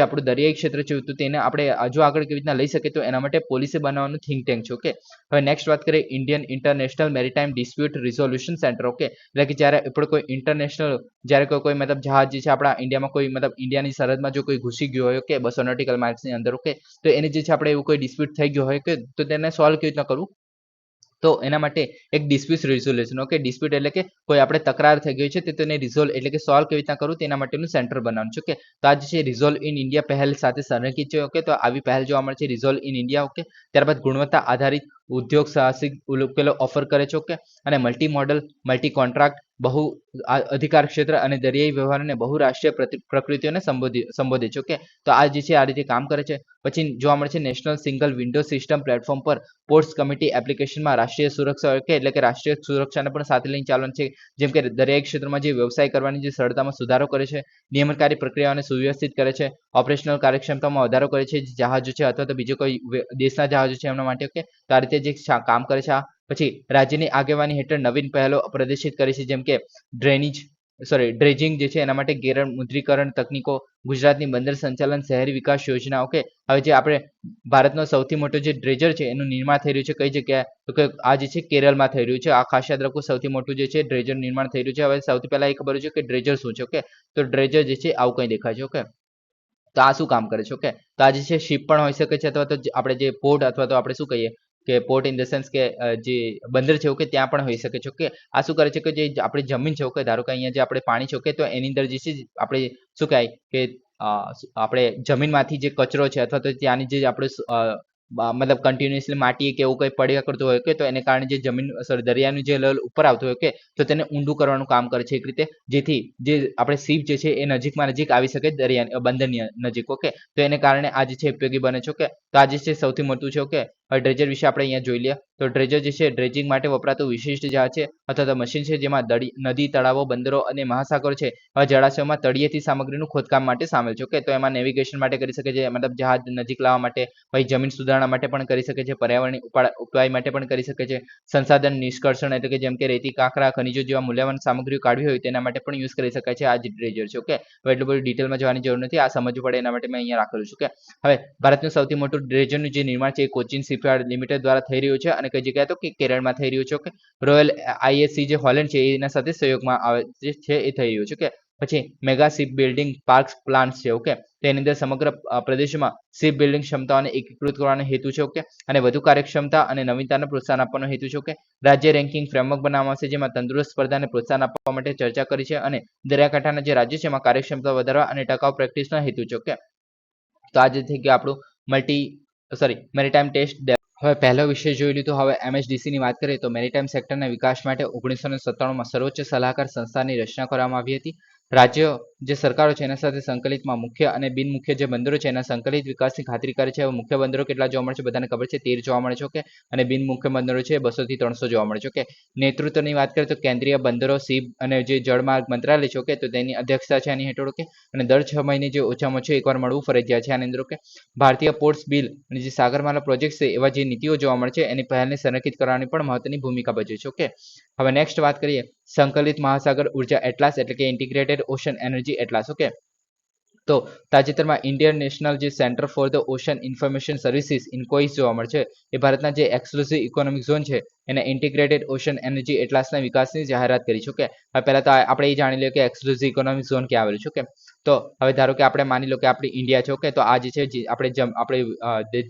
આપણું દરિયાઈ ક્ષેત્ર છે તો તેને આપણે હજુ આગળ કેવી રીતના લઈ શકીએ, તો એના માટે પોલિસી બનાવવાનું થિંક ટેન્ક છે. ઓકે, હવે નેક્સ્ટ વાત કરીએ Indian international maritime dispute resolution centre. Okay, એટલે કે જ્યારે આપણે કોઈ ઇન્ટરનેશનલ જ્યારે કોઈ મતલબ જહાજ જે છે આપણા ઇન્ડિયામાં કોઈ મતલબ ઇન્ડિયાની સરહદમાં જો કોઈ ઘૂસી ગયું હોય કે 200 નોટિકલ માઇલ્સની અંદર. ઓકે, તો એને જે છે આપણે એવું કોઈ ડિસ્પ્યુટ થઈ ગયો હોય કે તો તેને સોલ્વ કેવી રીતના કરવું, તો એના માટે એક ડિસ્પ્યુટ રેઝોલ્યુશન. ઓકે, ડિસ્પ્યુટ એટલે કે કોઈ આપણે તકરાર થઈ ગઈ છે તો તેને રિઝોલ્વ એટલે કે સોલ્વ કેવી રીતના કરવું તેના માટેનું સેન્ટર બનાવવાનું છે. ઓકે, તો આ જે છે રિઝોલ્વ ઇન ઇન્ડિયા પહેલ સાથે સંરેખિત છે. ઓકે, તો આવી પહેલ જોવા મળે છે રિઝોલ્વ ઇન ઇન્ડિયા. ઓકે, ત્યારબાદ ગુણવત્તા આધારિત ઉદ્યોગ સાહસિક ઉકેલો ઓફર કરે છે. ઓકે, અને મલ્ટી મોડલ, મલ્ટી કોન્ટ્રાક્ટ, બહુ અધિકાર ક્ષેત્ર અને દરિયાઈ વ્યવહારને બહુરાષ્ટ્રીય પ્રકૃતિઓને સંબોધે છે. ઓકે, તો આ જે છે આ રીતે કામ કરે છે. પછી જોવા મળે છે national single window system platform પર પોર્ટ્સ કમિટી એપ્લિકેશનમાં રાષ્ટ્રીય સુરક્ષા. ઓકે, એટલે કે રાષ્ટ્રીય સુરક્ષાને પણ સાથે લઈને ચાલવાનું છે, જેમ કે દરિયાઈ ક્ષેત્રમાં જે વ્યવસાય કરવાની જે સરળતામાં સુધારો કરે છે, નિયમનકારી પ્રક્રિયાઓને સુવ્યવસ્થિત કરે છે, ઓપરેશનલ કાર્યક્ષમતામાં વધારો કરે છે, જહાજો છે અથવા તો બીજો કોઈ દેશના જહાજો છે એમના માટે. ઓકે, તો આ રીતે જે કામ કરે છે. પછી રાજ્યની આગેવાની હેઠળ નવીન પહેલો પ્રદર્શિત કરી છે, જેમ કે ડ્રેજિંગ જે છે એના માટે ગેરમુદ્રીકરણ તકનીકો, ગુજરાતની બંદર સંચાલન શહેરી વિકાસ યોજના. ઓકે, હવે જે આપણે ભારતનો સૌથી મોટો જે ડ્રેજર છે એનું નિર્માણ થઈ રહ્યું છે કઈ જગ્યાએ, તો કે આ જે છે કેરળમાં થઈ રહ્યું છે. આ ખાસ યાદ રાખવું, સૌથી મોટું જે છે ડ્રેજર નિર્માણ થઈ રહ્યું છે. હવે સૌથી પહેલા એ ખબર છે કે ડ્રેજર શું છે. ઓકે, તો ડ્રેજર જે છે આવું કંઈ દેખાય છે. ઓકે, તો આ શું કામ કરે છે. ઓકે, તો આ જે છે શિપ પણ હોઈ શકે છે અથવા તો આપણે જે પોર્ટ અથવા તો આપણે શું કહીએ કે પોર્ટ ઇન ધ સેન્સ કે જે બંદર છે. ઓકે, ત્યાં પણ હોઈ શકે છે. ઓકે, આ શું કરે છે કે જે આપણી જમીન છે. ઓકે, ધારો કે અહીંયા જે આપણે પાણી છે. ઓકે, તો એની અંદર જે છે આપણે શું કહેવાય કે આપણે જમીનમાંથી જે કચરો છે અથવા તો ત્યાંની જે આપણે મતલબ કન્ટિન્યુઅસલી માટી કે એવું કંઈ પડ્યા કરતું હોય કે તો એને કારણે જે દરિયાનું જે લેવલ ઉપર આવતું હોય કે તો તેને ઊંડું કરવાનું કામ કરે છે એક રીતે, જેથી જે આપણે શિપ જે છે એ નજીકમાં નજીક આવી શકે બંદરની નજીક. ઓકે, તો એને કારણે આ જે છે ઉપયોગી બને છે. ઓકે, તો આ જે છે સૌથી મોટું છે. ઓકે, હવે ડ્રેજર વિશે આપણે અહીંયા જોઈ લઈએ તો ડ્રેજર જે છે ડ્રેજિંગ માટે વપરાતું વિશિષ્ટ જહાજ છે અથવા તો મશીન છે જેમાં નદી તળાવો બંદરો અને મહાસાગરો છે જળાશયોમાં તળિયેથી સામગ્રીનું ખોદકામ માટે સામેલ છે. ઓકે, તો એમાં નેવિગેશન માટે કરી શકે છે, મતલબ જહાજ નજીક લાવવા માટે, પછી જમીન સુધારણા માટે પણ કરી શકે છે, પર્યાવરણીય ઉપાય માટે પણ કરી શકે છે, સંસાધન નિષ્કર્ષણ એટલે કે જેમ કે રેતી કાંકરા ખનિજો જેવા મૂલ્યવાન સામગ્રીઓ કાઢવી હોય તેના માટે પણ યુઝ કરી શકાય છે આ જ ડ્રેજર છે. ઓકે, હવે એટલું બધું ડિટેલમાં જવાની જરૂર નથી, આ સમજવું પડે એના માટે મેં અહીંયા રાખેલું છે. ઓકે, હવે ભારતનું સૌથી મોટું ડ્રેજરનું જે નિર્માણ છે એ કોચિન શિપયાર્ડ લિમિટેડ દ્વારા થઈ રહ્યું છે અને કઈ જગ્યાએ તો કે કેરળમાં થઈ રહ્યું છે. ઓકે, રોયલ આઈએસસી જે હોલેન્ડ છે એના સાથે સહયોગમાં આવે છે એ થઈ રહ્યું છે. ઓકે, પછી mega ship building parks plants છે. ઓકે, તેની અંદર સમગ્ર પ્રદેશમાં શિપ બિલ્ડિંગ ક્ષમતાઓને એકીકૃત કરવાનો હેતુ છે. ઓકે, અને વધુ કાર્યક્ષમતા અને નવીનતાને પ્રોત્સાહન આપવાનો હેતુ છે. ઓકે, રાજ્ય રેન્કિંગ ફ્રેમવર્ક બનાવવામાં આવશે જેમાં તંદુરસ્ત સ્પર્ધાને પ્રોત્સાહન આપવા માટે ચર્ચા કરી છે અને દરિયાકાંઠાના જે રાજ્યો છે એમાં કાર્યક્ષમતા વધારવા અને ટકાઉ પ્રેક્ટિસનો હેતુ છે. ઓકે, તો આજે થઈ ગયું આપણું મેરીટાઈમ ટેસ્ટ. હવે પહેલો વિષય જોઈ લીધો. હવે MHDC ની વાત કરીએ તો મેરીટાઈમ સેક્ટરના વિકાસ માટે 1997માં સર્વોચ્ચ સલાહકાર સંસ્થાની રચના કરવામાં આવી હતી. રાજ્યો જે સરકારો છે એના સાથે સંકલિતમાં મુખ્ય અને બિન મુખ્ય જે બંદરો છે એના સંકલિત વિકાસની ખાતરી કરે છે. હવે મુખ્ય બંદરો કેટલા જોવા મળે છે બધાને ખબર છે, 13 જોવા મળે છે. ઓકે, અને બિન મુખ્ય બંદરો છે 200 થી 300 જોવા મળે છે. ઓકે, નેતૃત્વની વાત કરીએ તો કેન્દ્રીય બંદરો સીપ અને જે જળમાર્ગ મંત્રાલય છે. ઓકે, તો તેની અધ્યક્ષતા છે આની હેઠળ. ઓકે, અને દર 6 મહિને જે ઓછામાં ઓછું એકવાર મળવું ફરજિયાત છે આની અંદર. ઓકે, ભારતીય પોર્ટ્સ બિલ અને જે સાગરમાલા પ્રોજેક્ટ છે એવા જે નીતિઓ જોવા મળે છે એની પહેલને સંરેખિત કરવાની પણ મહત્વની ભૂમિકા ભજવે છે. ઓકે, હવે નેક્સ્ટ વાત કરીએ સંકલિત મહાસાગર ઉર્જા એટલાસ એટલે કે integrated ocean energy atlas. Okay, તો તાજેતરમાં ઇન્ડિયન નેશનલ જે centre for the ocean information services INCOIS જોવા મળે છે એ ભારતના જે એક્સક્લુઝિવ ઇકોનોમિક ઝોન છે એને ઇન્ટિગ્રેટેડ ઓશન એનર્જી એટલાસના વિકાસની જાહેરાત કરી છે. ઓકે, હવે પહેલા તો આપણે એ જાણી લઈએ કે એક્સક્લુઝિવ ઇકોનોમિક ઝોન ક્યાં આવેલું છે. ઓકે, તો હવે ધારો કે આપણે માની લો કે આપણી ઇન્ડિયા છે. ઓકે, તો આ જે છે આપણે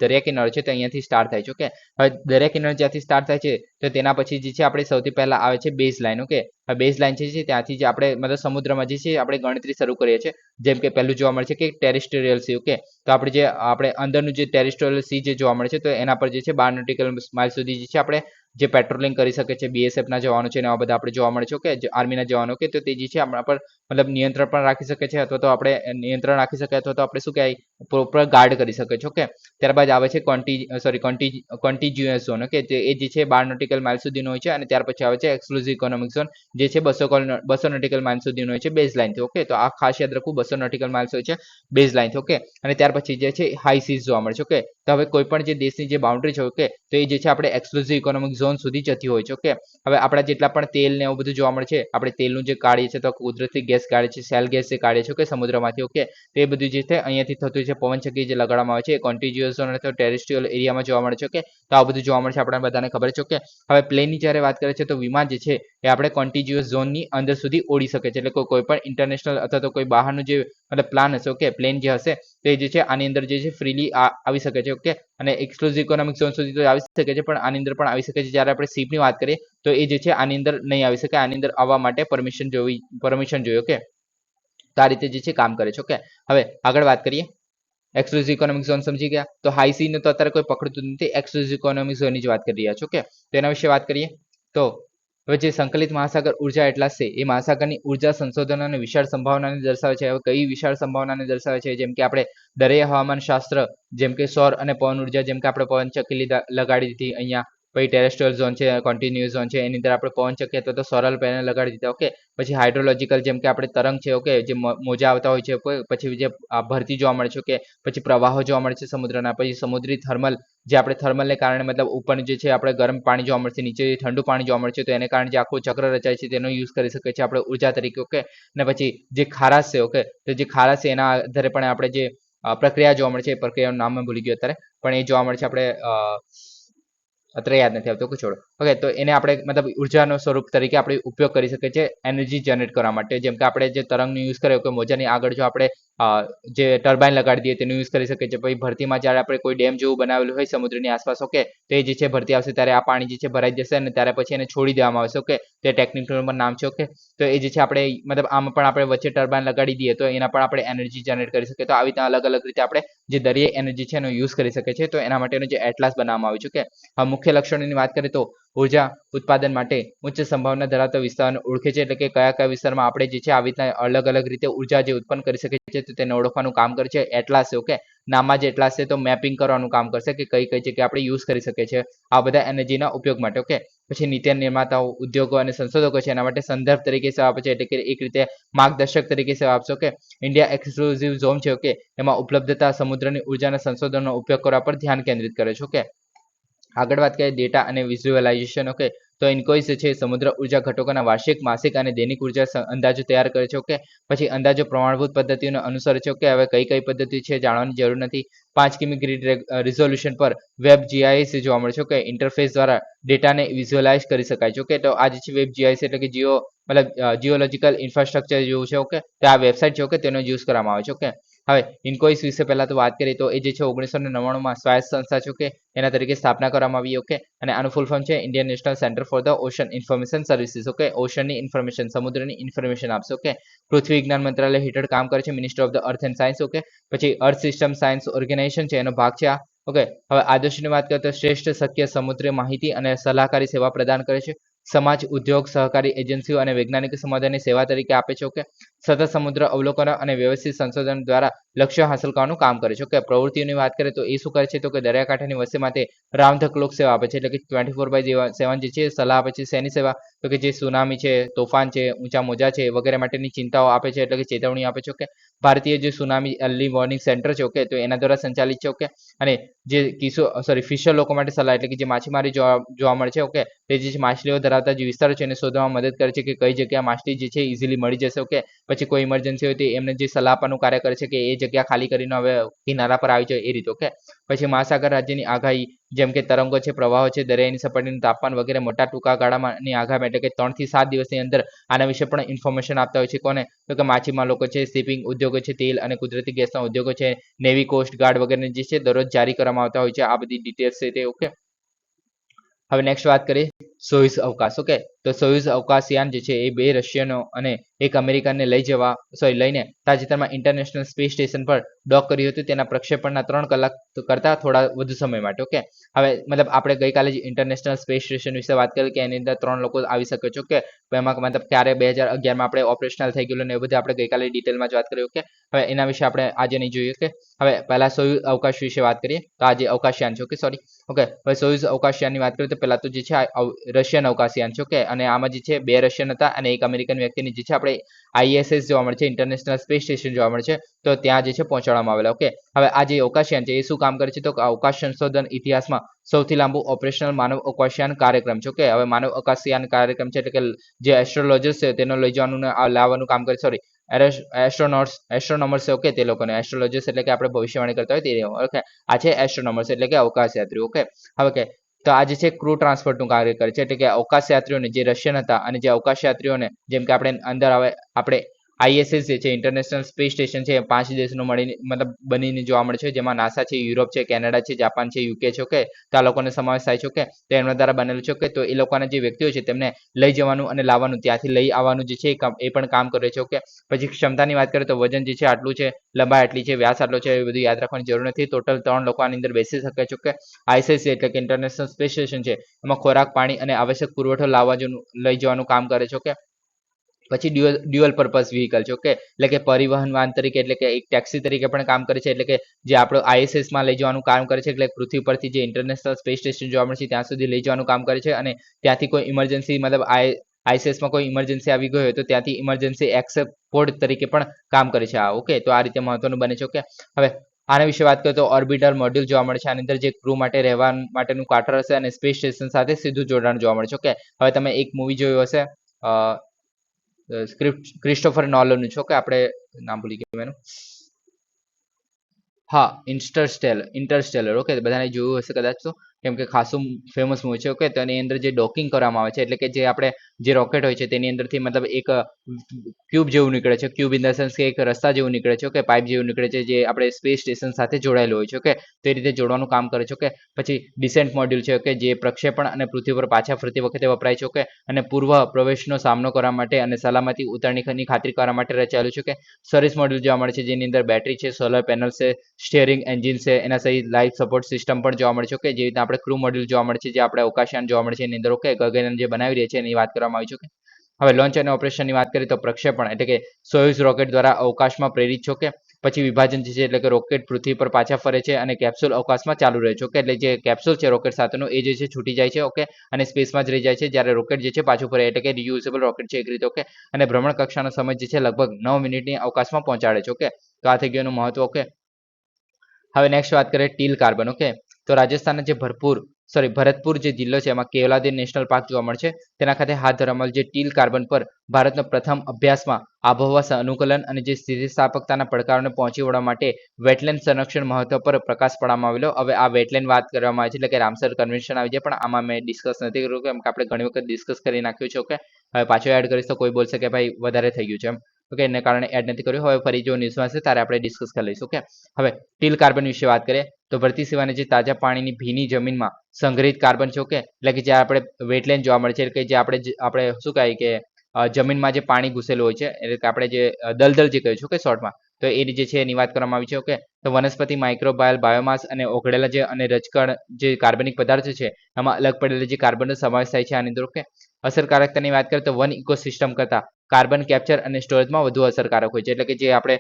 દરિયા કિનારો છે તો અહીંયાથી સ્ટાર્ટ થાય છે. ઓકે, હવે દરિયા કિનારો જ્યાંથી સ્ટાર્ટ થાય છે તો તેના પછી જે છે આપણે સૌથી પહેલા આવે છે બેઝ લાઇન. ઓકે, હવે બેઝ લાઇન છે ત્યાંથી જે આપણે મતલબ સમુદ્રમાં જે છે આપણે ગણતરી શરૂ કરીએ છીએ. જેમ કે પહેલું જોવા મળે છે કે ટેરેસ્ટેરિયલ સી. ઓકે, તો આપણે અંદરનું જે ટેરેસ્ટેરિયલ સી જે જોવા મળે છે તો એના પર જે છે 12 નોટિકલ માઇલ સુધી જે છે આપણે જે પેટ્રોલિંગ કરી શકે છે, BSF ના જવાનો છે ને આવા બધા આપણે જોવા મળે છે. ઓકે, આર્મીના જવાનો. કે તો તે જે છે આપણા પર મતલબ નિયંત્રણ પણ રાખી શકે છે અથવા તો આપણે નિયંત્રણ રાખી શકે અથવા તો આપણે શું કહેવાય પ્રોપર ગાર્ડ કરી શકે છે. ઓકે, ત્યારબાદ આવે છે કોન્ટીજ્યુઅસ ઝોન. ઓકે, એ જે છે 12 નોટિકલ માઇલ સુધીનો હોય છે અને ત્યાર પછી આવે છે એક્સક્લુઝિવ ઇકોનોમિક ઝોન જે છે 200 નોટિકલ માઇલ સુધીનો હોય છે બેઝ લાઇનથી. ઓકે, તો આ ખાસ યાદ રાખવું 200 નોટિકલ માઇલ્સ હોય છે બેઝ લાઇનથી. ઓકે, અને ત્યાર પછી જે છે હાઈ સીઝ જોવા મળે છે. ઓકે, તો હવે કોઈ પણ જે દેશની જે બાઉન્ડ્રી છે ઓકે તો એ જે છે આપણે એક્સક્લુઝિવ ઇકોનોમિક ઝોન સુધી જતી હોય છે. ઓકે, હવે આપણા જેટલા પણ તેલ ને એવું બધું જોવા મળે છે આપણે તેલનું જે કાઢીએ છીએ તો કુદરતી ગેસ કાઢીએ છીએ, સેલ ગેસ જે કાઢીએ છીએ. ઓકે, સમુદ્રમાંથી. ઓકે, તો એ બધું જે છે અહીંયાથી થતું છે પવનચક્કી જે લગાડવામાં આવે છે એ કોન્ટિજ્યુઅસ ઝોન અથવા ટેરેસ્ટ્રીયલ એરિયામાં જોવા મળે છે. ઓકે, તો આ બધું જોવા મળે છે આપણને બધાને ખબર છે. ઓકે, હવે પ્લેનની જ્યારે વાત કરીએ છીએ તો વિમાન જે છે એ આપણે કોન્ટિજ્યુઅસ ઝોનની અંદર સુધી ઓડી શકે છે. એટલે કોઈ પણ ઇન્ટરનેશનલ અથવા તો કોઈ બહારનું જે મતલબ પ્લાન હશે ઓકે પ્લેન જે હશે તે જે છે આની અંદર જે છે ફ્રીલી આવી શકે છે. ઓકે, અને એક્સક્લુઝિવ ઇકોનોમિક ઝોન સુધી તો આવી શકે છે પણ આની અંદર પણ આવી શકે છે. જ્યારે આપણે સીપની વાત કરીએ તો એ જે છે આની અંદર નહીં આવી શકે, આની અંદર આવવા માટે પરમિશન જોઈએ. ઓકે, તો આ રીતે જે છે કામ કરે છે. ઓકે, હવે આગળ વાત કરીએ એક્સક્લુઝિવ ઇકોનોમિક ઝોન સમજી ગયા. તો હાઈ સી ને તો અત્યારે કોઈ પકડતું નથી, એક્સક્લુઝિવ ઇકોનોમિક ઝોનની જ વાત કરી રહ્યા છો. ઓકે, તો એના વિશે વાત કરીએ તો હવે જે સંકલિત મહાસાગર ઉર્જા એટલાસ છે એ મહાસાગરની ઉર્જા સંશોધન અને વિશાળ સંભાવનાને દર્શાવે છે. હવે કઈ વિશાળ સંભાવનાને દર્શાવે છે? જેમ કે આપણે દરિયા હવામાન શાસ્ત્ર, જેમ કે સૌર અને પવન ઉર્જા, જેમ કે આપણે પવનચક્કી લગાડી દીધી અહીંયા, પછી ટેરેસ્ટ્રીયલ ઝોન છે, કન્ટિન્યુઅસ ઝોન છે, એની અંદર આપણે પવનચક્કી અથવા તો સોલર પેનલ લગાડી દીધા. ઓકે, પછી હાઇડ્રોલોજિકલ જેમ કે આપણે તરંગ છે. ઓકે, જે મોજા આવતા હોય છે, પછી જે ભરતી જોવા મળે છે. ઓકે, પછી પ્રવાહો જોવા મળે છે સમુદ્રના, પછી સમુદ્રી થર્મલ જે આપણે થર્મલને કારણે મતલબ ઉપર જે છે આપણે ગરમ પાણી જોવા મળશે, નીચે ઠંડુ પાણી જોવા મળે છે, તો એને કારણે જે આખું ચક્ર રચાય છે તેનો યુઝ કરી શકીએ છીએ આપણે ઉર્જા તરીકે. ઓકે, અને પછી જે ખારાશ છે. ઓકે, તો જે ખારાશ છે એના આધારે પણ આપણે જે પ્રક્રિયા જોવા મળે છે એ પ્રક્રિયાનું નામ મેં ભૂલી ગયો અત્યારે, પણ એ જોવા મળે છે આપણે અત્યારે યાદ નથી આવતું. છોડો. ઓકે, તો એને આપણે મતલબ ઉર્જાનો સ્વરૂપ તરીકે આપણે ઉપયોગ કરી શકીએ છીએ એનર્જી જનરેટ કરવા માટે. જેમ કે આપણે જે તરંગનો યુઝ કર્યો કે મોજાની આગળ જો આપણે જે ટર્બાઇન લગાડી દઈએ તેનો યુઝ કરી શકીએ છીએ. પછી ભરતીમાં જ્યારે આપણે કોઈ ડેમ જેવું બનાવેલું હોય સમુદ્રની આસપાસ ઓકે તો એ જે છે ભરતી આવશે ત્યારે આ પાણી જે છે ભરાઈ જશે અને ત્યારે પછી એને છોડી દેવામાં આવશે. ઓકે, તે ટેકનિકલ નામ છે. ઓકે, તો એ જે છે આપણે મતલબ આમાં પણ આપણે વચ્ચે ટર્બાઇન લગાડી દઈએ તો એના પણ આપણે એનર્જી જનરેટ કરી શકીએ. તો આવી રીતે અલગ અલગ રીતે આપણે જે દરિયાઈ એનર્જી છે એનો યુઝ કરી શકીએ છીએ. તો એના માટેનો જે એટલાસ બનાવવામાં આવ્યું છે. ઓકે, હવે મુખ્ય લક્ષણોની વાત કરીએ તો ઉર્જા ઉત્પાદન માટે ઉચ્ચ સંભાવના ધરાવતા વિસ્તારોને ઓળખે છે, એટલે કે કયા કયા વિસ્તારમાં આપણે જે છે આવી રીતના અલગ અલગ રીતે ઉર્જા જે ઉત્પન્ન કરી શકે છે તો તેને ઓળખવાનું કામ કરે છે એટલાસ. ઓકે, નામમાં જ એટલાસ છે તો મેપિંગ કરવાનું કામ કરશે કે કઈ કઈ જગ્યાએ આપણે યુઝ કરી શકીએ છીએ આ બધા એનર્જીના ઉપયોગ માટે. ઓકે, પછી નીતિ નિર્માતાઓ, ઉદ્યોગો અને સંશોધકો છે એના માટે સંદર્ભ તરીકે સેવા આપે છે, એટલે કે એક રીતે માર્ગદર્શક તરીકે સેવા આપશે. ઓકે, ઇન્ડિયા એક્સક્લુઝિવ ઝોન છે. ઓકે, એમાં ઉપલબ્ધતા સમુદ્રની ઉર્જાના સંશોધનનો ઉપયોગ કરવા પર ધ્યાન કેન્દ્રિત કરે છે. ઓકે, આગળ વાત કરીએ ડેટા અને વિઝ્યુઅલાઇઝેશન. ઓકે, તો ઇન્કોઇસ છે સમુદ્ર ઉર્જા ઘટકોના વાર્ષિક, માસિક અને દૈનિક ઉર્જા અંદાજો તૈયાર કરે છે. ઓકે, પછી અંદાજો પ્રમાણભૂત પદ્ધતિઓને અનુસરે છે. ઓકે, હવે કઈ કઈ પદ્ધતિ છે જાણવાની જરૂર નથી. 5 કિમી ગ્રીડ રિઝોલ્યુશન પર વેબ જીઆઈએસ જોવા મળે છે. ઓકે, ઇન્ટરફેસ દ્વારા ડેટાને વિઝ્યુઅલાઇઝ કરી શકાય છે. ઓકે, તો આ જે છે વેબ જીઆઈએસ એટલે કે જીઓલોજિકલ ઇન્ફ્રાસ્ટ્રક્ચર જેવું છે. ઓકે, તો આ વેબસાઇટ છે. ઓકે, તેનો યુઝ કરવામાં આવે છે. ઓકે, હવે ઇન્કોઇસ વિશે પહેલા તો વાત કરીએ તો એ જે છે 1999માં સ્વાયત્ત સંસ્થા છે. ઓકે, એના તરીકે સ્થાપના કરવામાં આવી. ઓકે, અને આનું ફૂલ ફોર્મ છે Indian national centre for the ocean information services. Okay, ઓશનની ઇન્ફોર્મેશન, સમુદ્રની ઇન્ફોર્મેશન આપશે. ઓકે, પૃથ્વી વિજ્ઞાન મંત્રાલય હેઠળ કામ કરે છે, minister of the earth and science. Okay, પછી અર્થ સિસ્ટમ સાયન્સ ઓર્ગેનાઇઝેશન છે એનો ભાગ છે આ. ઓકે, હવે આદર્શની વાત કરીએ તો શ્રેષ્ઠ શક્ય સમુદ્રી માહિતી અને સલાહકારી સેવા પ્રદાન કરે છે. સમાજ, ઉદ્યોગ, સહકારી એજન્સીઓ અને વૈજ્ઞાનિક સમુદાયની સેવા તરીકે આપે છે. ઓકે, સતત સમુદ્ર અવલોકન અને વ્યવસ્થિત સંશોધન દ્વારા લક્ષ્ય હાંસલ કરવાનું કામ કરે છે. ઓકે, પ્રવૃત્તિઓની વાત કરીએ તો એ શું કરે છે તો કે દરિયાકાંઠાની વસ્તી માટે રાઉન્ડ ધ ક્લોક સેવા આપે છે, એટલે કે 24/7 જે છે સલાહ આપે છે. શેની સેવા તો કે જે સુનામી છે, તોફાન છે, ઊંચા મોજા છે વગેરે માટેની ચિંતાઓ આપે છે, એટલે કે ચેતવણી આપે છે. ઓકે, ભારતીય જે સુનામી અર્લી વોર્નિંગ સેન્ટર છે. ઓકે, તો એના દ્વારા સંચાલિત છે. ઓકે, અને જે ફિશર લોકો માટે સલાહ એટલે કે જે માછીમારી જોવા મળે છે. ઓકે, તે જે માછલીઓ ધરાવતા જે વિસ્તારો છે એને શોધવામાં મદદ કરે છે કે કઈ જગ્યા માછલી જે છે ઇઝીલી મળી જશે. ઓકે, પછી કોઈ ઇમરજન્સી હોય તો એમને જે સલાહ આપવાનું કાર્ય કરે છે કે એ જગ્યા ખાલી કરીને હવે કિનારા પર આવી જાય એ રીતે. ઓકે, પછી મહાસાગર રાજ્યની આગાહી જેમ કે તરંગો છે, પ્રવાહો છે, દરિયાની સપાટીનું તાપમાન વગેરે મોટા ટૂંકા ગાળામાંની આગાહી એટલે કે 3 થી 7 દિવસની અંદર આના વિશે પણ ઇન્ફોર્મેશન આપતા હોય છે. કોને તો કે માછીમાર લોકો છે, શિપિંગ ઉદ્યોગો છે, તેલ અને કુદરતી ગેસના ઉદ્યોગો છે, નેવી, કોસ્ટ ગાર્ડ વગેરે જે છે દરરોજ જારી કરવામાં આવતા હોય છે આ બધી ડિટેલ્સ છે તે. ઓકે, હવે નેક્સ્ટ વાત કરીએ સોયુઝ અવકાશ. ઓકે, તો સોયુઝ અવકાશયાન જે છે એ 2 રશિયનો અને 1 અમેરિકનને લઈને તાજેતરમાં ઇન્ટરનેશનલ સ્પેસ સ્ટેશન પર ડોક કર્યું હતું. તેના પ્રક્ષેપણના 3 કલાક કરતા થોડા વધુ સમય માટે. ઓકે, હવે મતલબ આપણે ગઈકાલે જ ઇન્ટરનેશનલ સ્પેસ સ્ટેશન વિશે વાત કરી કે એની અંદર 3 લોકો આવી શકે છે. ઓકે, એમાં મતલબ ક્યારે 2011માં આપણે ઓપરેશનલ થઈ ગયેલું ને એ બધું આપણે ગઈકાલે ડિટેલમાં જ વાત કરી. ઓકે, હવે એના વિશે આપણે આજે નહીં જોઈએ. ઓકે, હવે પહેલા સોયુઝ અવકાશ વિશે વાત કરીએ તો આજે અવકાશયાન છે. ઓકે, હવે સોયુઝ અવકાશયાનની વાત કરીએ તો પહેલા તો જે છે રશિયન અવકાશયાન છે. ઓકે, અને આમાં જે છે 2 રશિયન હતા અને 1 અમેરિકન વ્યક્તિની જે છે આપણે આઈએસએસ જોવા મળે છે, ઇન્ટરનેશનલ સ્પેસ સ્ટેશન જોવા મળે છે, તો ત્યાં જે છે પહોંચાડવામાં આવેલા. ઓકે, હવે આ જે અવકાશયાન છે એ શું કામ કરે છે તો અવકાશ સંશોધન ઇતિહાસમાં સૌથી લાંબુ ઓપરેશનલ માનવ અવકાશયાન કાર્યક્રમ છે. ઓકે, હવે માનવ અવકાશયાન કાર્યક્રમ છે એટલે કે જે એસ્ટ્રોલોજર્સ છે તેને લઈ જવાનું લાવવાનું કામ કરે. સોરી, એસ્ટ્રોનોમર્સ છે. ઓકે, તે લોકોને એસ્ટ્રોલોજર્સ એટલે કે આપણે ભવિષ્યવાણી કરતા હોય તે. ઓકે, આ છે એસ્ટ્રોનોમર્સ એટલે કે અવકાશ યાત્રીઓ. ઓકે, હવે કે તો આ જે છે ક્રૂ ટ્રાન્સપોર્ટનું કાર્ય કરે છે, એટલે કે અવકાશ યાત્રીઓને જે રશિયન હતા અને જે અવકાશ યાત્રીઓને જેમ કે આપણે અંદર આવે આપણે આઈએસએસ જે છે ઇન્ટરનેશનલ સ્પેસ સ્ટેશન છે 5 દેશનું મળીને મતલબ બનીને જોવા મળે છે, જેમાં નાસા છે, યુરોપ છે, કેનેડા છે, જાપાન છે, યુકે છે. ઓકે, તો આ લોકોનો સમાવેશ થાય છે. ઓકે, તો એમના દ્વારા બનેલું છે. ઓકે, તો એ લોકોના જે વ્યક્તિઓ છે તેમને લઈ જવાનું અને લાવવાનું ત્યાંથી લઈ આવવાનું જે છે એ પણ કામ કરે છે. ઓકે, પછી ક્ષમતાની વાત કરીએ તો વજન જે છે આટલું છે, લંબાઈ આટલી છે, વ્યાસ આટલો છે, એ બધું યાદ રાખવાની જરૂર નથી. ટોટલ 3 લોકો આની અંદર બેસી શકે છે. ઓકે, આઈએસએસ એટલે કે ઇન્ટરનેશનલ સ્પેસ સ્ટેશન છે એમાં ખોરાક, પાણી અને આવશ્યક પુરવઠો લઈ જવાનું કામ કરે છે. ઓકે, પછી ડ્યુઅલ પર્પઝ વ્હીકલ છે. ઓકે, એટલે કે પરિવહન વાહન તરીકે એટલે કે એક ટેક્સી તરીકે પણ કામ કરે છે, એટલે કે જે આપણો આઈએસએસ માં લઈ જવાનું કામ કરે છે, એટલે પૃથ્વી પરથી જે ઇન્ટરનેશનલ સ્પેસ સ્ટેશન જોવા મળે છે ત્યાં સુધી લઈ જવાનું કામ કરે છે અને ત્યાંથી કોઈ ઇમરજન્સી મતલબ આઈએસએસમાં કોઈ ઇમરજન્સી આવી ગઈ હોય તો ત્યાંથી ઇમરજન્સી એક્સેપ્ટ પોડ તરીકે પણ કામ કરે છે આ. ઓકે, તો આ રીતે મહત્વનું બને છે. ઓકે, હવે આના વિશે વાત કરીએ તો ઓર્બિટર મોડ્યુલ જોવા મળે છે. આની અંદર જે ક્રૂ માટે રહેવા માટેનું ક્વાર્ટર હશે અને સ્પેસ સ્ટેશન સાથે સીધું જોડાણ જોવા મળે છે. ઓકે, હવે તમે એક મૂવી જોયું હશે ક્રિસ્ટોફર નોલનનું છે. ઓકે, આપણે નામ ભૂલી ગયું એનું. હા, ઇન્ટરસ્ટેલર. ઓકે, બધાને જોયું હશે કદાચ તો, કેમ કે ખાસું ફેમસ મૂવી છે. ઓકે, તો એની અંદર જે ડોકિંગ કરવામાં આવે છે એટલે કે જે આપણે જે રોકેટ હોય છે તેની અંદરથી મતલબ એક ક્યુબ જેવું નીકળે છે. ક્યુબ ઇન ધ સેન્સ કે એક રસ્તા જેવું નીકળે છે. ઓકે, પાઇપ જેવું નીકળે છે જે આપણે સ્પેસ સ્ટેશન સાથે જોડાયેલું હોય છે. ઓકે, તો એ રીતે જોડવાનું કામ કરે છે. ઓકે, પછી ડિસેન્ટ મોડ્યુલ છે. ઓકે, જે પ્રક્ષેપણ અને પૃથ્વી પર પાછા ફરતી વખતે વપરાય છે. ઓકે, અને પૂર્વ પ્રવેશનો સામનો કરવા માટે અને સલામતી ઉતરણીની ખાતરી કરવા માટે રચાયેલું છે. કે સર્વિસ મોડ્યુલ જોવા મળે છે જેની અંદર બેટરી છે, સોલર પેનલ છે, સ્ટીયરિંગ એન્જિન છે, એના સહિત લાઈફ સપોર્ટ સિસ્ટમ પણ જોવા મળે છે. ઓકે, જે રીતે આપણે આપણે ક્રૂ મોડ્યુલ જોવા મળે છે, જે આપણે અવકાશયાન જોવા મળે છે એની અંદર ઓકે ગગનયાન જે બનાવી રહ્યા છે એની વાત કરવામાં આવી છે. હવે લોન્ચ અને ઓપરેશનની વાત કરીએ તો પ્રક્ષેપણ એટલે કે સોયુઝ રોકેટ દ્વારા અવકાશમાં પ્રેરિત છે. ઓકે પછી વિભાજન જે છે એટલે કે રોકેટ પૃથ્વી પર પાછા ફરે છે અને કેપ્સ્યુલ અવકાશમાં ચાલુ રહે છે. ઓકે એટલે જે કેપ્સ્યુલ છે રોકેટ સાથેનું એ જે છે છૂટી જાય છે. ઓકે અને સ્પેસમાં જ રહી જાય છે જ્યારે રોકેટ જે છે પાછું ફરે એટલે કે રિયુઝેબલ રોકેટ છે એક રીતે. ઓકે અને ભ્રમણ કક્ષાનો સમય જે છે લગભગ 9 મિનિટની અવકાશમાં પહોંચાડે છે. ઓકે તો આ થઈ ગયું એનું મહત્વ. ઓકે હવે નેક્સ્ટ વાત કરીએ ટીલ કાર્બન. ઓકે તો રાજસ્થાનના જે ભરતપુર જે જિલ્લો છે એમાં કેવલાદેવ નેશનલ પાર્ક જોવા મળે છે. તેના ખાતે હાથ ધરવામાં જે ટીલ કાર્બન પર ભારતનો પ્રથમ અભ્યાસમાં આબોહવા અનુકૂલન અને જે સ્થિતિસ્થાપકતાના પડકારોને પહોંચી વળવા માટે વેટલેન્ડ સંરક્ષણ મહત્વ પર પ્રકાશ પાડવામાં આવેલો. હવે આ વેટલેન્ડ વાત કરવામાં આવે છે એટલે કે રામસર કન્વેન્શન આવી જાય, પણ આમાં મેં ડિસ્કસ નથી કર્યું કેમ કે આપણે ઘણી વખત ડિસ્કસ કરી નાખ્યું છે. ઓકે હવે પાછું એડ કરીશ તો કોઈ બોલશે કે ભાઈ વધારે થઈ ગયું છે એમ. ઓકે એને કારણે એડ નથી કર્યું. હવે ફરી જો ન્યૂઝમાં છે ત્યારે આપણે ડિસ્કસ કરી લઈશું. ઓકે હવે ટીલ કાર્બન વિશે વાત કરીએ તો ભરતી સિવાયની જે તાજા પાણીની ભીની જમીનમાં સંગ્રહિત કાર્બન છે. ઓકે એટલે કે જે આપણે વેટલેન્ડ જોવા મળે છે એટલે કે જે આપણે શું કહીએ કે જમીનમાં જે પાણી ઘૂસેલું હોય છે એટલે કે આપણે જે દલદલ જે કહ્યું છે કે શોર્ટમાં, તો એ જે છે એની વાત કરવામાં આવી છે. ઓકે તો વનસ્પતિ માઇક્રોબાયલ બાયોમાસ અને ઓગળેલા જે અને રજકણ જે કાર્બનિક પદાર્થ છે એમાં અલગ પડેલા જે કાર્બનનો સમાવેશ થાય છે આની અંદર. ઓકે અસરકારકતાની વાત કરીએ તો વન ઇકોસિસ્ટમ કરતા કાર્બન કેપ્ચર અને સ્ટોરેજમાં વધુ અસરકારક હોય છે. એટલે કે જે આપણે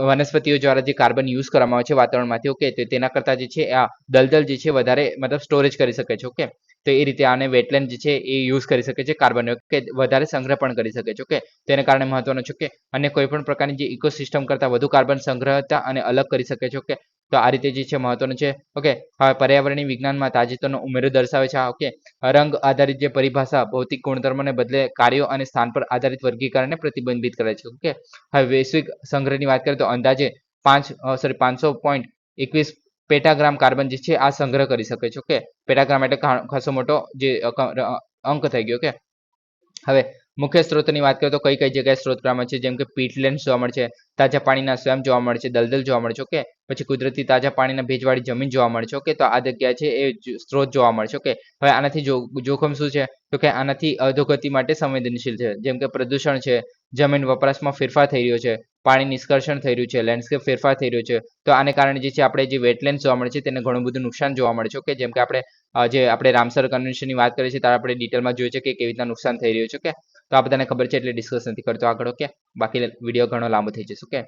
વનસ્પતિઓ દ્વારા જે કાર્બન યુઝ કરવામાં આવે છે વાતાવરણમાંથી. ઓકે તો તેના કરતાં જે છે આ દલદલ જે છે વધારે મતલબ સ્ટોરેજ કરી શકે છે. ઓકે તો એ રીતે આને વેટલેન્ડ જે છે એ યુઝ કરી શકે છે કાર્બન, કે વધારે સંગ્રહ પણ કરી શકે છે. ઓકે તેને કારણે મહત્વનું છે કે અન્ય કોઈ પણ પ્રકારની જે ઇકોસિસ્ટમ કરતાં વધુ કાર્બન સંગ્રહતા અને અલગ કરી શકે છે. ઓકે તો આ રીતે જે છે મહત્વનું છે. ઓકે હવે પર્યાવરણીય વિજ્ઞાનમાં તાજેતરનો ઉમેરો દર્શાવે છે. ઓકે રંગ આધારિત જે પરિભાષા ભૌતિક ગુણધર્મોને બદલે કાર્યો અને સ્થાન પર આધારિત વર્ગીકરણને પ્રતિબંધિત કરે છે. ઓકે હવે વૈશ્વિક સંગ્રહની વાત કરીએ તો અંદાજે 521 પેટાગ્રામ કાર્બન જે છે આ સંગ્રહ કરી શકે છે. ઓકે પેટાગ્રામ એટલે ખાસો મોટો જે અંક થઈ ગયો. ઓકે હવે મુખ્ય સ્ત્રોતની વાત કરીએ તો કઈ કઈ જગ્યાએ સ્ત્રોત પ્રમાણ છે, જેમ કે પીટલેન્ડ જોવા મળે છે, તાજા પાણીના સ્વયં જોવા મળે છે, દલદલ જોવા મળે છે. ઓકે પછી કુદરતી તાજા પાણીના ભેજવાળી જમીન જોવા મળે છે. ઓકે તો આ જગ્યા છે એ સ્ત્રોત જોવા મળે છે. ઓકે હવે આનાથી જોખમ શું છે તો કે આનાથી અધોગતિ માટે સંવેદનશીલ છે, જેમ કે પ્રદૂષણ છે, જમીન વપરાશમાં ફેરફાર થઈ રહ્યો છે, પાણી નિષ્કર્ષણ થઈ રહ્યું છે, લેન્ડસ્કેપ ફેરફાર થઈ રહ્યો છે. તો આને કારણે જે છે આપણે જે વેટલેન્ડ જોવા મળે છે તેને ઘણું બધું નુકસાન જોવા મળે છે. ઓકે જેમ કે આપણે રામસર કન્વેન્શનની વાત કરીએ છીએ ત્યારે આપણે ડિટેલમાં જોઈએ છે કે કેવી રીતના નુકસાન થઈ રહ્યું છે. ઓકે તો આ બધાને ખબર છે એટલે ડિસ્કસ નથી કરતો આગળ. ઓકે બાકી વિડીયો ઘણો લાંબો થઈ જશે. ઓકે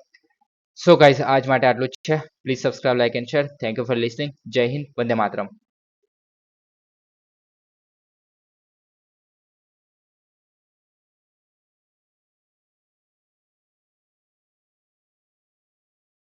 સો ગાઈઝ આજ માટે આટલું જ છે. Please subscribe, like and share. Thank you for listening. જય હિન્દ, વંદે માતરમ.